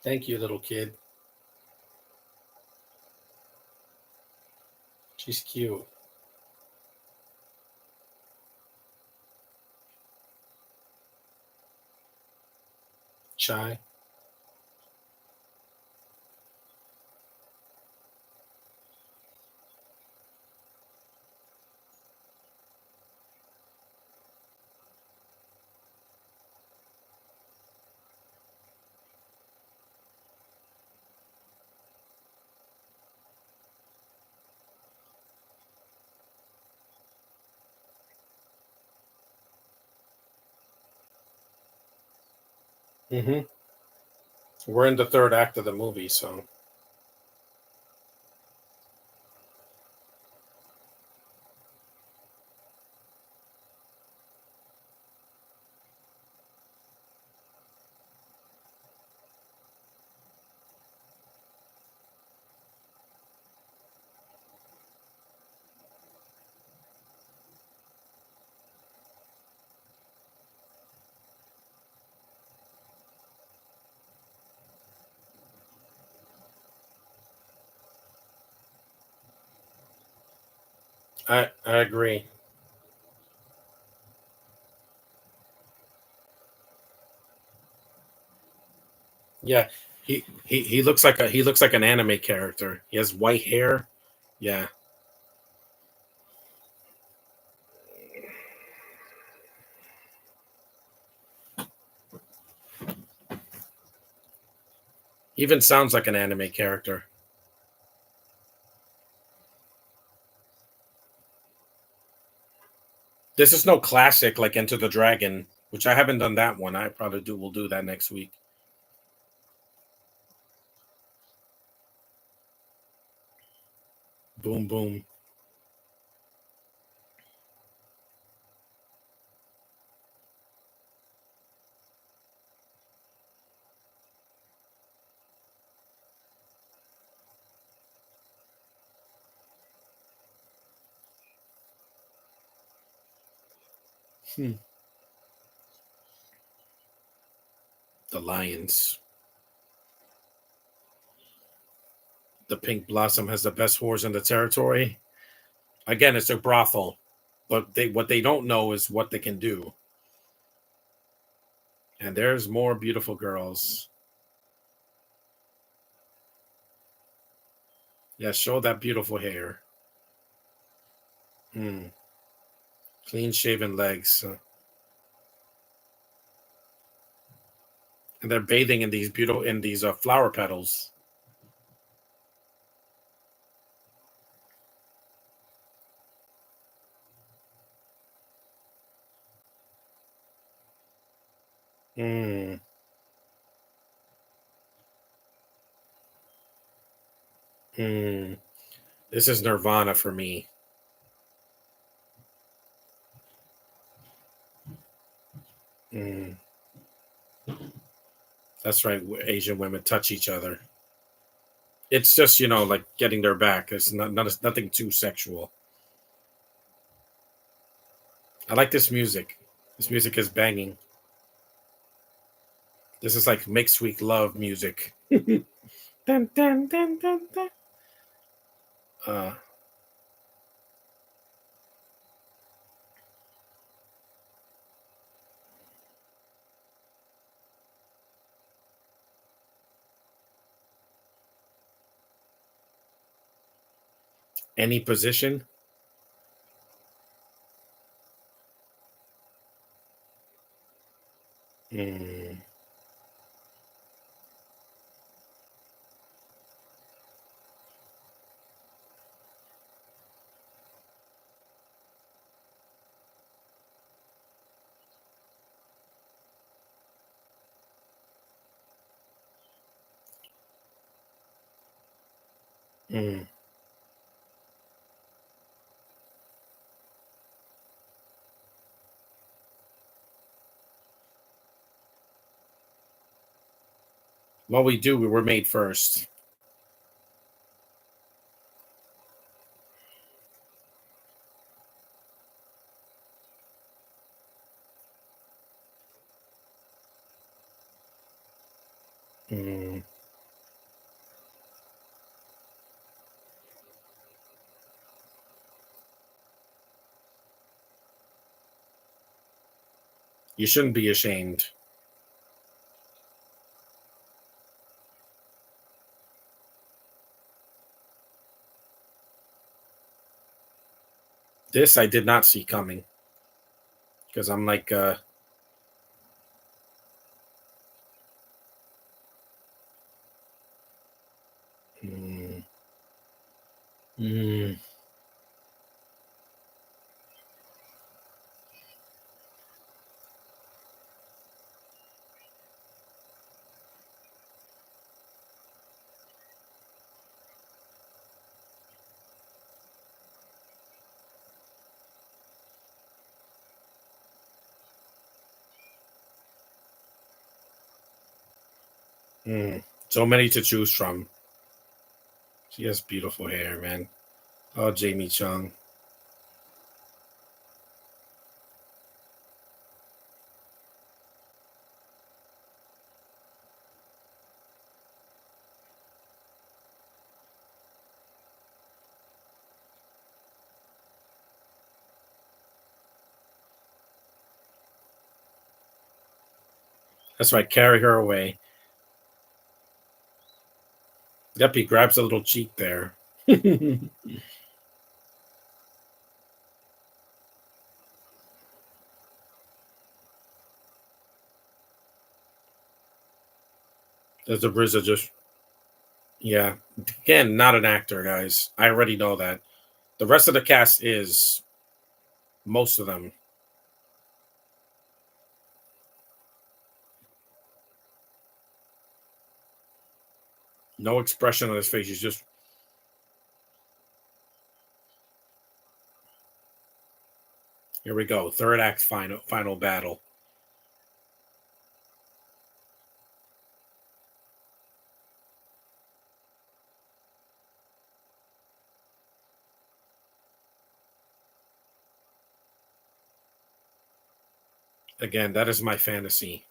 Thank you, little kid. She's cute. Shy. Hmm. We're in the third act of the movie, so I agree. Yeah, he looks like an anime character. He has white hair. Yeah. He even sounds like an anime character. This is no classic like Enter the Dragon, which I haven't done that one. I probably do. We'll do that next week. Boom, boom. Hmm. The lions. The Pink Blossom has the best whores in the territory. Again, it's a brothel, but what they don't know is what they can do. And there's more beautiful girls. Yeah, show that beautiful hair. Hmm. Clean shaven legs. And they're bathing in these beautiful flower petals. Hmm. Hmm. This is Nirvana for me. Hmm. That's right. Asian women touch each other. It's just like getting their back. It's nothing too sexual. I like this music. This music is banging. This is like make sweet love music. Dun, dun, dun, dun, dun. Uh, any position. Mm, mm. What we do, we were made first. Mm. You shouldn't be ashamed. This I did not see coming because I'm like, mm, mm, mm. So many to choose from. She has beautiful hair, man. Oh, Jamie Chung. That's right. Carry her away. Yep, he grabs a little cheek there. There's a RZA just, yeah. Again, not an actor, guys. I already know that. The rest of the cast is, most of them. No expression on his face. He's just, here we go. Third act, final battle. Again, that is my fantasy.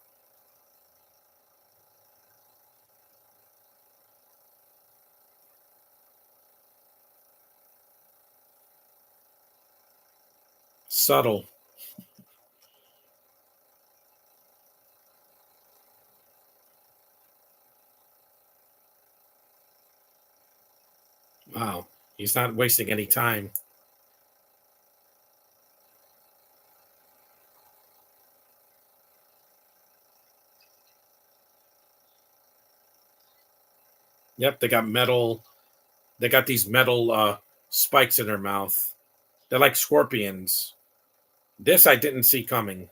Subtle. Wow. He's not wasting any time. Yep, they got metal. They got these metal spikes in their mouth. They're like scorpions. This I didn't see coming.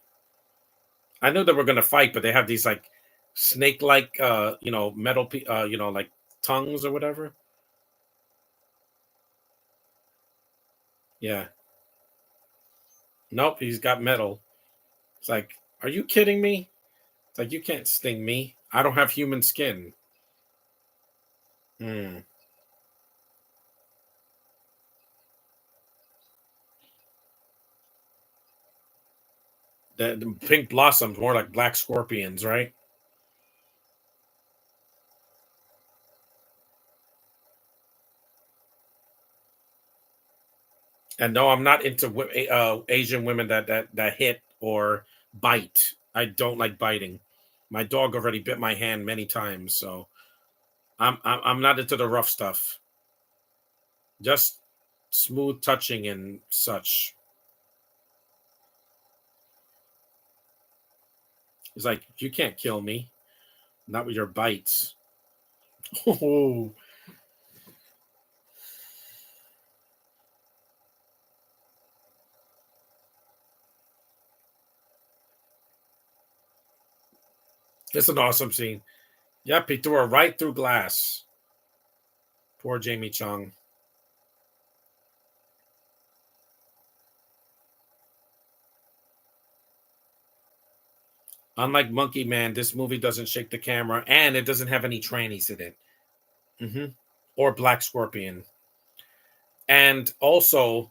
I knew they were going to fight, but they have these like snake-like, metal, like tongues or whatever. Yeah. Nope, he's got metal. It's like, are you kidding me? It's like, you can't sting me. I don't have human skin. Hmm. The pink blossoms more like black scorpions, right? And no, I'm not into Asian women that hit or bite. I don't like biting. My dog already bit my hand many times, so I'm not into the rough stuff. Just smooth touching and such. It's like, you can't kill me, not with your bites. Oh, it's an awesome scene. Yep, he threw her right through glass. Poor Jamie Chung. Unlike Monkey Man, this movie doesn't shake the camera, and it doesn't have any trannies in it. Or Black Scorpion. And also,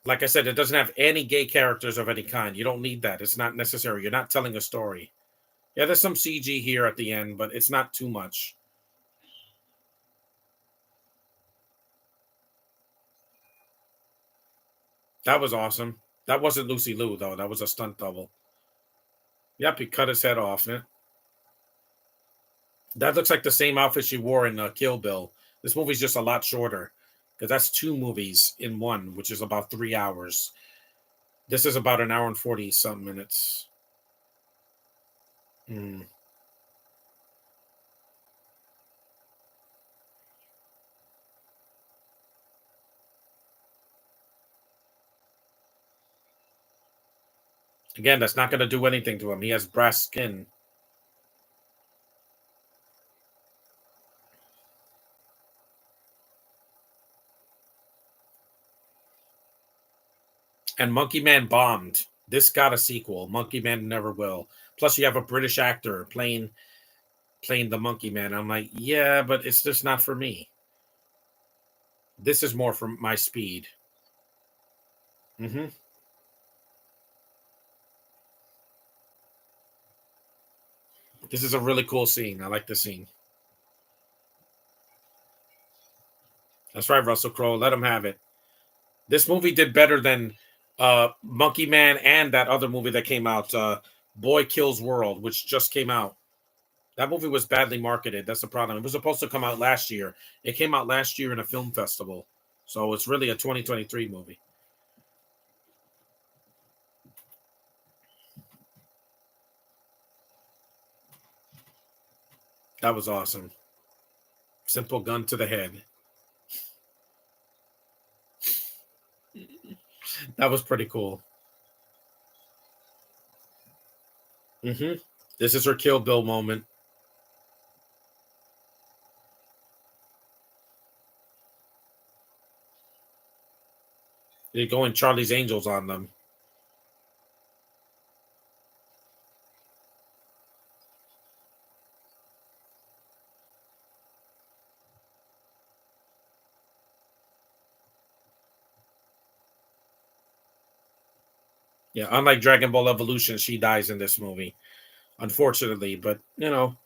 like I said, it doesn't have any gay characters of any kind. You don't need that. It's not necessary. You're not telling a story. Yeah, there's some CG here at the end, but it's not too much. That was awesome. That wasn't Lucy Liu, though. That was a stunt double. Yep, he cut his head off. Yeah. That looks like the same outfit she wore in Kill Bill. This movie's just a lot shorter because that's two movies in one, which is about 3 hours. This is about an hour and 40 some minutes. Mm. Again, that's not going to do anything to him. He has brass skin. And Monkey Man bombed. This got a sequel. Monkey Man never will. Plus, you have a British actor playing the Monkey Man. I'm like, yeah, but it's just not for me. This is more for my speed. Hmm. This is a really cool scene. I like the scene. That's right, Russell Crowe. Let him have it. This movie did better than Monkey Man and that other movie that came out, Boy Kills World, which just came out. That movie was badly marketed. That's the problem. It was supposed to come out last year. It came out last year in a film festival. So it's really a 2023 movie. That was awesome. Simple gun to the head. That was pretty cool. This is her Kill Bill moment. They're going Charlie's Angels on them. Yeah, unlike Dragon Ball Evolution, she dies in this movie, unfortunately. But, it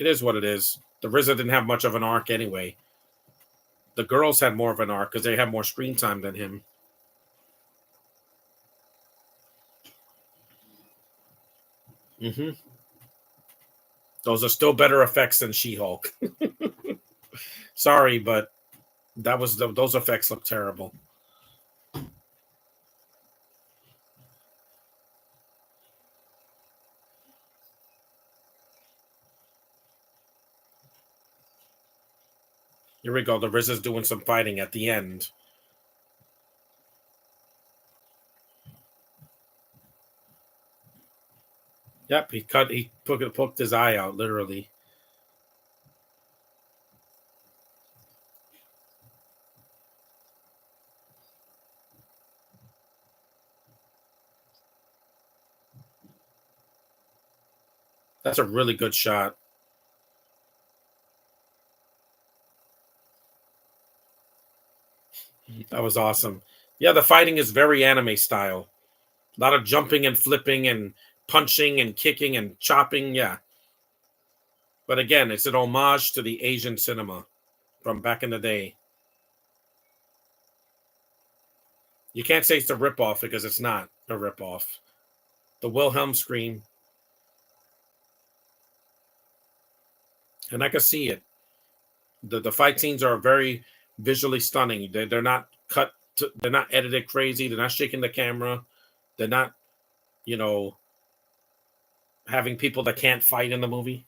is what it is. The RZA didn't have much of an arc anyway. The girls had more of an arc because they had more screen time than him. Those are still better effects than She-Hulk. Sorry, but those effects look terrible. Here we go. The RZA's doing some fighting at the end. Yep, he poked his eye out, literally. That's a really good shot. That was awesome. Yeah, the fighting is very anime style. A lot of jumping and flipping and punching and kicking and chopping. Yeah. But again, it's an homage to the Asian cinema from back in the day. You can't say it's a ripoff because it's not a ripoff. The Wilhelm scream. And I can see it. The fight scenes are very visually stunning. They're not they're not edited crazy. They're not shaking the camera. They're not, you know, having people that can't fight in the movie.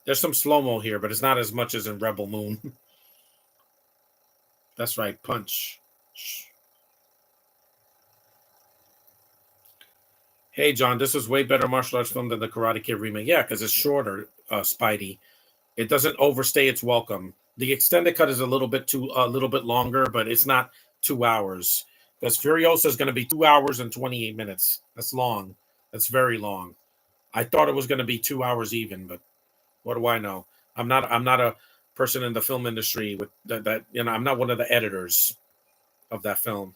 There's some slow mo here, but it's not as much as in Rebel Moon. That's right, punch. Hey, John, this is way better martial arts film than the Karate Kid remake. Yeah, because it's shorter, Spidey. It doesn't overstay its welcome. The extended cut is a little bit longer, but it's not 2 hours. Because Furiosa is going to be 2 hours and 28 minutes. That's long. That's very long. I thought it was going to be 2 hours even, but what do I know? I'm not a person in the film industry with that. I'm not one of the editors of that film.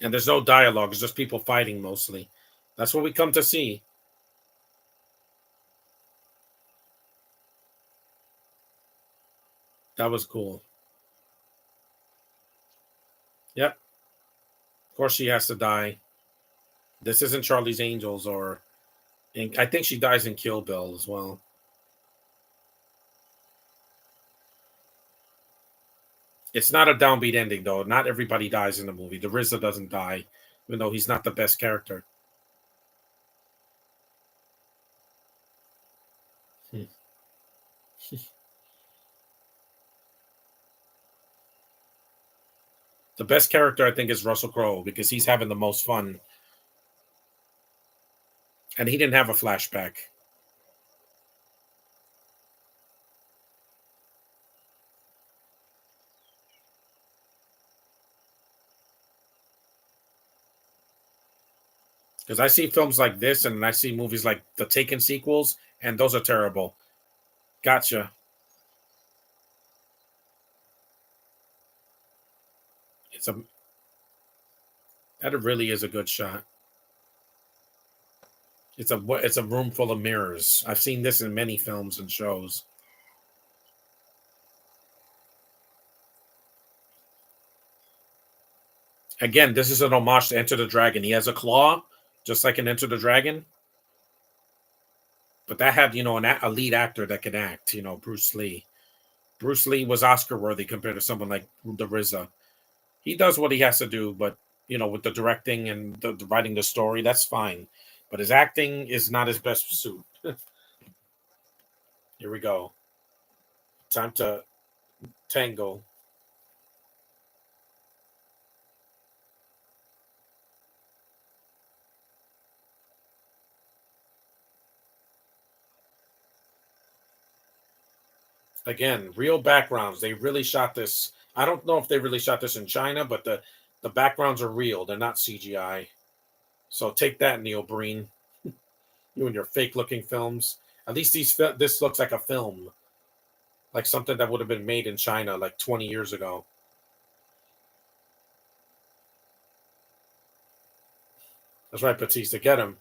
And there's no dialogue. It's just people fighting mostly. That's what we come to see. That was cool. Yep. Of course, she has to die. This isn't Charlie's Angels, I think she dies in Kill Bill as well. It's not a downbeat ending, though. Not everybody dies in the movie. The RZA doesn't die, even though he's not the best character. Hmm. The best character I think is Russell Crowe because he's having the most fun, and he didn't have a flashback. Because I see films like this, and I see movies like the Taken sequels, and those are terrible. Gotcha. It's a that really is a good shot. It's a room full of mirrors. I've seen this in many films and shows. Again, this is an homage to Enter the Dragon. He has a claw, just like in Enter the Dragon. But that had, a lead actor that could act. Bruce Lee. Bruce Lee was Oscar worthy compared to someone like the RZA. He does what he has to do, but with the directing and the writing the story, that's fine. But his acting is not his best suit. Here we go. Time to tango. Again, real backgrounds. They really shot this. I don't know if they really shot this in China, but the backgrounds are real. They're not CGI. So take that, Neil Breen. You and your fake looking films. At least this looks like a film, like something that would have been made in China like 20 years ago. That's right, Batista. Get him.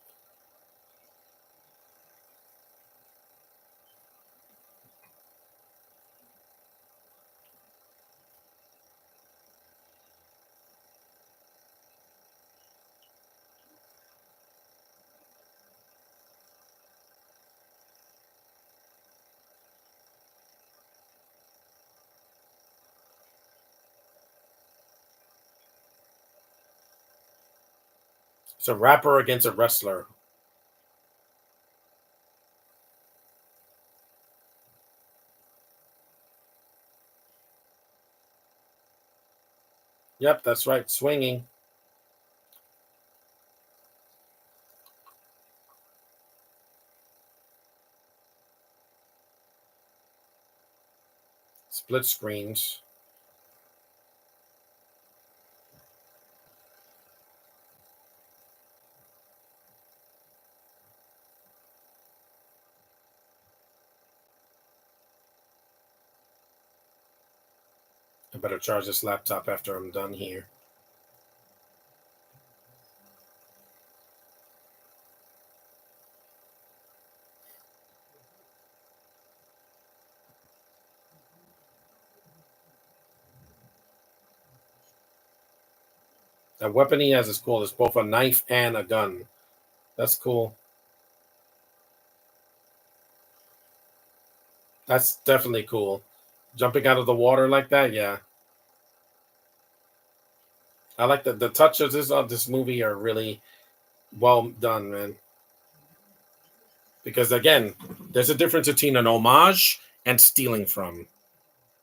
It's a rapper against a wrestler. Yep, that's right. Swinging. Split screens. I better charge this laptop after I'm done here. That weapon he has is cool. It's both a knife and a gun. That's cool. That's definitely cool. Jumping out of the water like that, yeah. I like the touches of this movie are really well done, man. Because again, there's a difference between an homage and stealing from.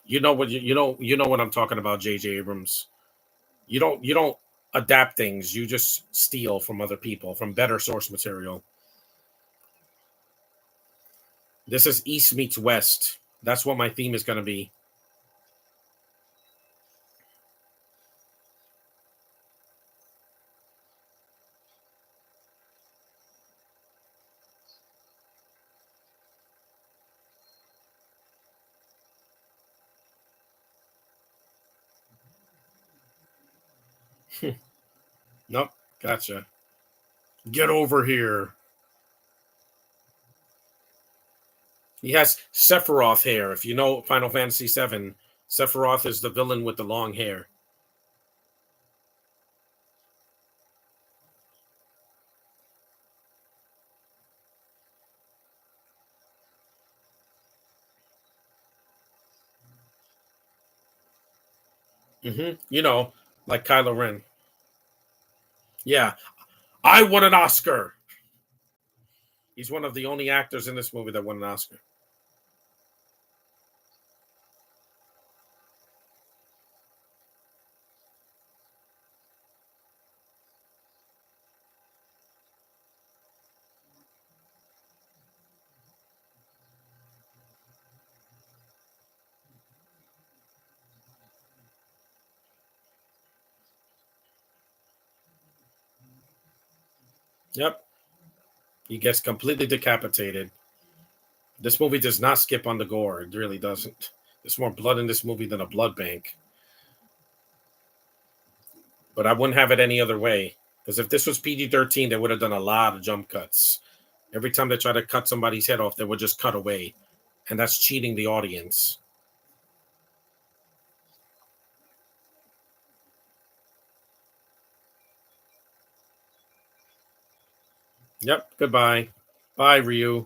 You know what I'm talking about, J.J. Abrams. You don't adapt things. You just steal from other people, from better source material. This is East meets West. That's what my theme is going to be. Nope, gotcha. Get over here. He has Sephiroth hair. If you know Final Fantasy VII, Sephiroth is the villain with the long hair. Like Kylo Ren. Yeah, I won an Oscar. He's one of the only actors in this movie that won an Oscar. Yep. He gets completely decapitated. This movie does not skip on the gore. It really doesn't. There's more blood in this movie than a blood bank. But I wouldn't have it any other way. Because if this was PG-13, they would have done a lot of jump cuts. Every time they try to cut somebody's head off, they would just cut away. And that's cheating the audience. Yep. Goodbye. Bye, Ryu.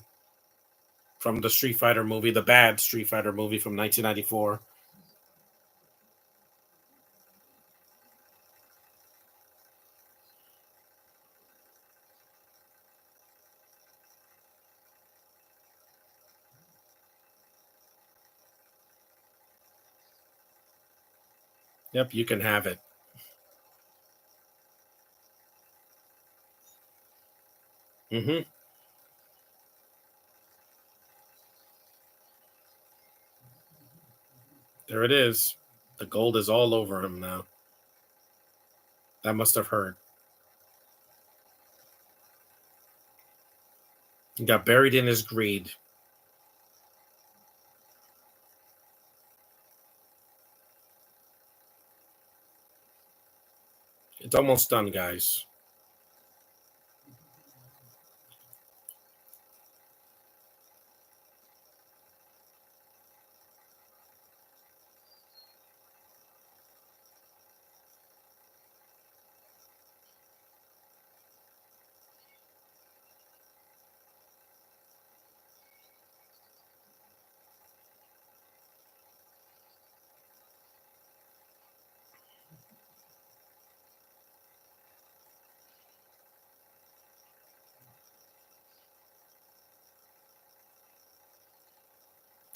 From the Street Fighter movie, the bad Street Fighter movie from 1994. Yep, you can have it. Mm-hmm. There it is. The gold is all over him now. That must have hurt. He got buried in his greed. It's almost done, guys.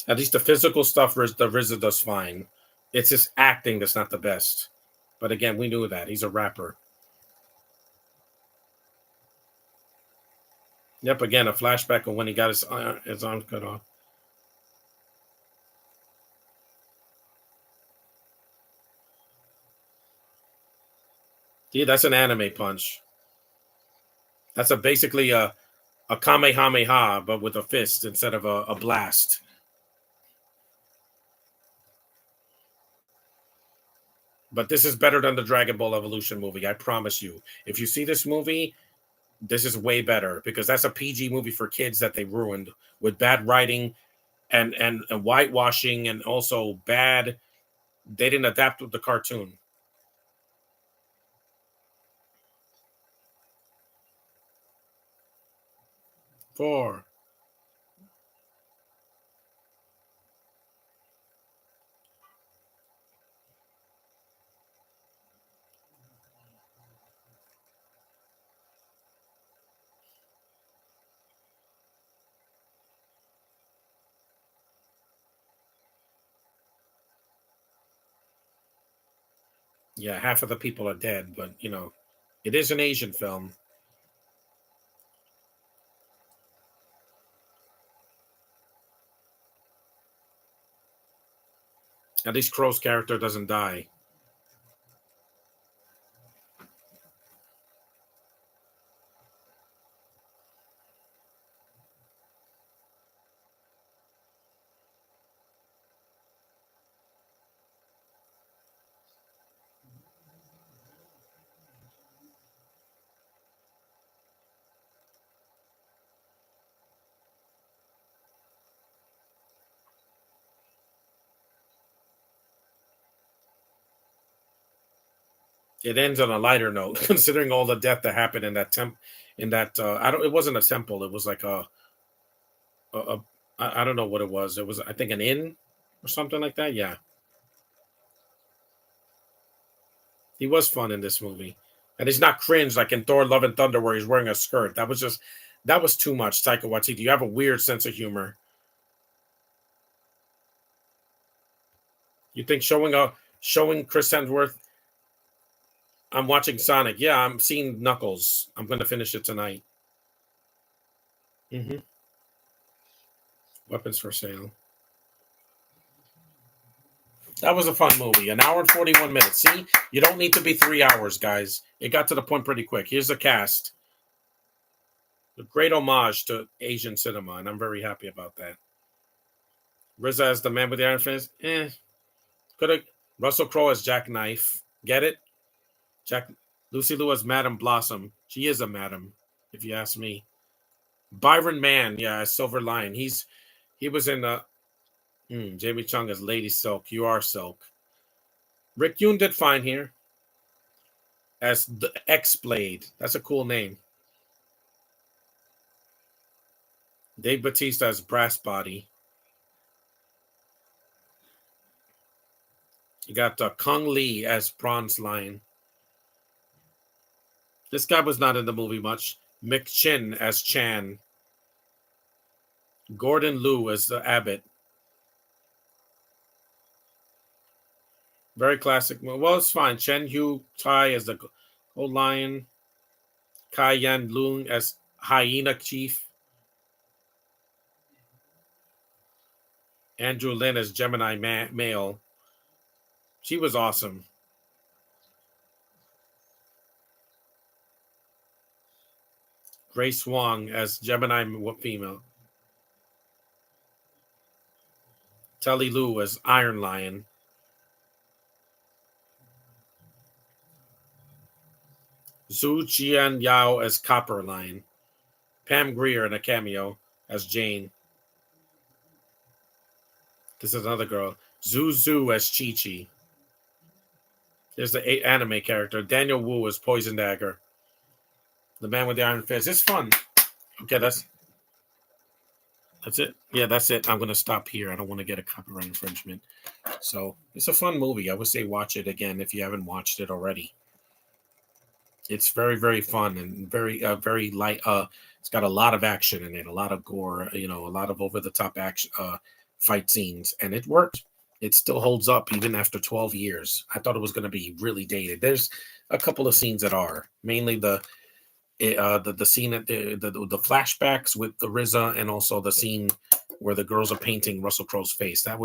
At least the physical stuff, the RZA does fine. It's his acting that's not the best. But again, we knew that. He's a rapper. Yep, again, a flashback of when he got his arm cut off. See, that's an anime punch. That's basically a Kamehameha, but with a fist instead of a blast. But this is better than the Dragon Ball Evolution movie. I promise you. If you see this movie, this is way better because that's a PG movie for kids that they ruined with bad writing and whitewashing and also bad. They didn't adapt with the cartoon. 4. Yeah, half of the people are dead, but it is an Asian film. At least Crow's character doesn't die. It ends on a lighter note, considering all the death that happened in that temp. In that, I don't. It wasn't a temple. It was like a I don't know what it was. It was, I think, an inn or something like that. Yeah, he was fun in this movie, and he's not cringe like in Thor: Love and Thunder, where he's wearing a skirt. That was too much. Taika Waititi, you have a weird sense of humor. You think showing Chris Hemsworth? I'm watching Sonic. Yeah, I'm seeing Knuckles. I'm going to finish it tonight. Mm-hmm. Weapons for sale. That was a fun movie. An hour and 41 minutes. See, you don't need to be 3 hours, guys. It got to the point pretty quick. Here's the cast. A great homage to Asian cinema, and I'm very happy about that. RZA as the man with the iron fist. Could have Russell Crowe as Jackknife. Get it? Jack Lucy Liu as Madame Blossom. She is a madam, if you ask me. Byron Mann, yeah, as Silver Lion. He was in Jamie Chung as Lady Silk. You are Silk. Rick Yoon did fine here as the X Blade. That's a cool name. Dave Bautista as Brass Body. You got Kung Lee as Bronze Lion. This guy was not in the movie much. Mick Chin as Chan. Gordon Liu as the Abbot. Very classic. Well, it's fine. Chen Hu Tai as the Gold Lion. Kai Yan Lung as Hyena Chief. Andrew Lin as Gemini Male. She was awesome. Grace Wong as Gemini Female. Telly Lu as Iron Lion. Zhu Jian Yao as Copper Lion. Pam Grier in a cameo as Jane. This is another girl. Zhu Zhu as Chi Chi. There's the anime character. Daniel Wu as Poison Dagger. The man with the iron fist. It's fun. Okay, that's it. Yeah, that's it. I'm going to stop here. I don't want to get a copyright infringement. So it's a fun movie. I would say watch it again if you haven't watched it already. It's very, very fun and very light. It's got a lot of action in it, a lot of gore, a lot of over the top action, fight scenes, and it worked. It still holds up even after 12 years. I thought it was going to be really dated. There's a couple of scenes that are mainly the scene at the flashbacks with the RZA, and also the scene where the girls are painting Russell Crowe's face. That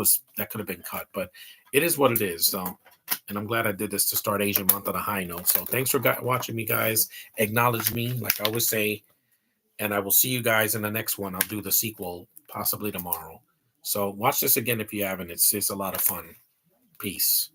could have been cut, but it is what it is. So. And I'm glad I did this to start Asian Month on a high note. So thanks for watching me, guys. Acknowledge me, like I always say. And I will see you guys in the next one. I'll do the sequel possibly tomorrow. So watch this again if you haven't. It's a lot of fun. Peace.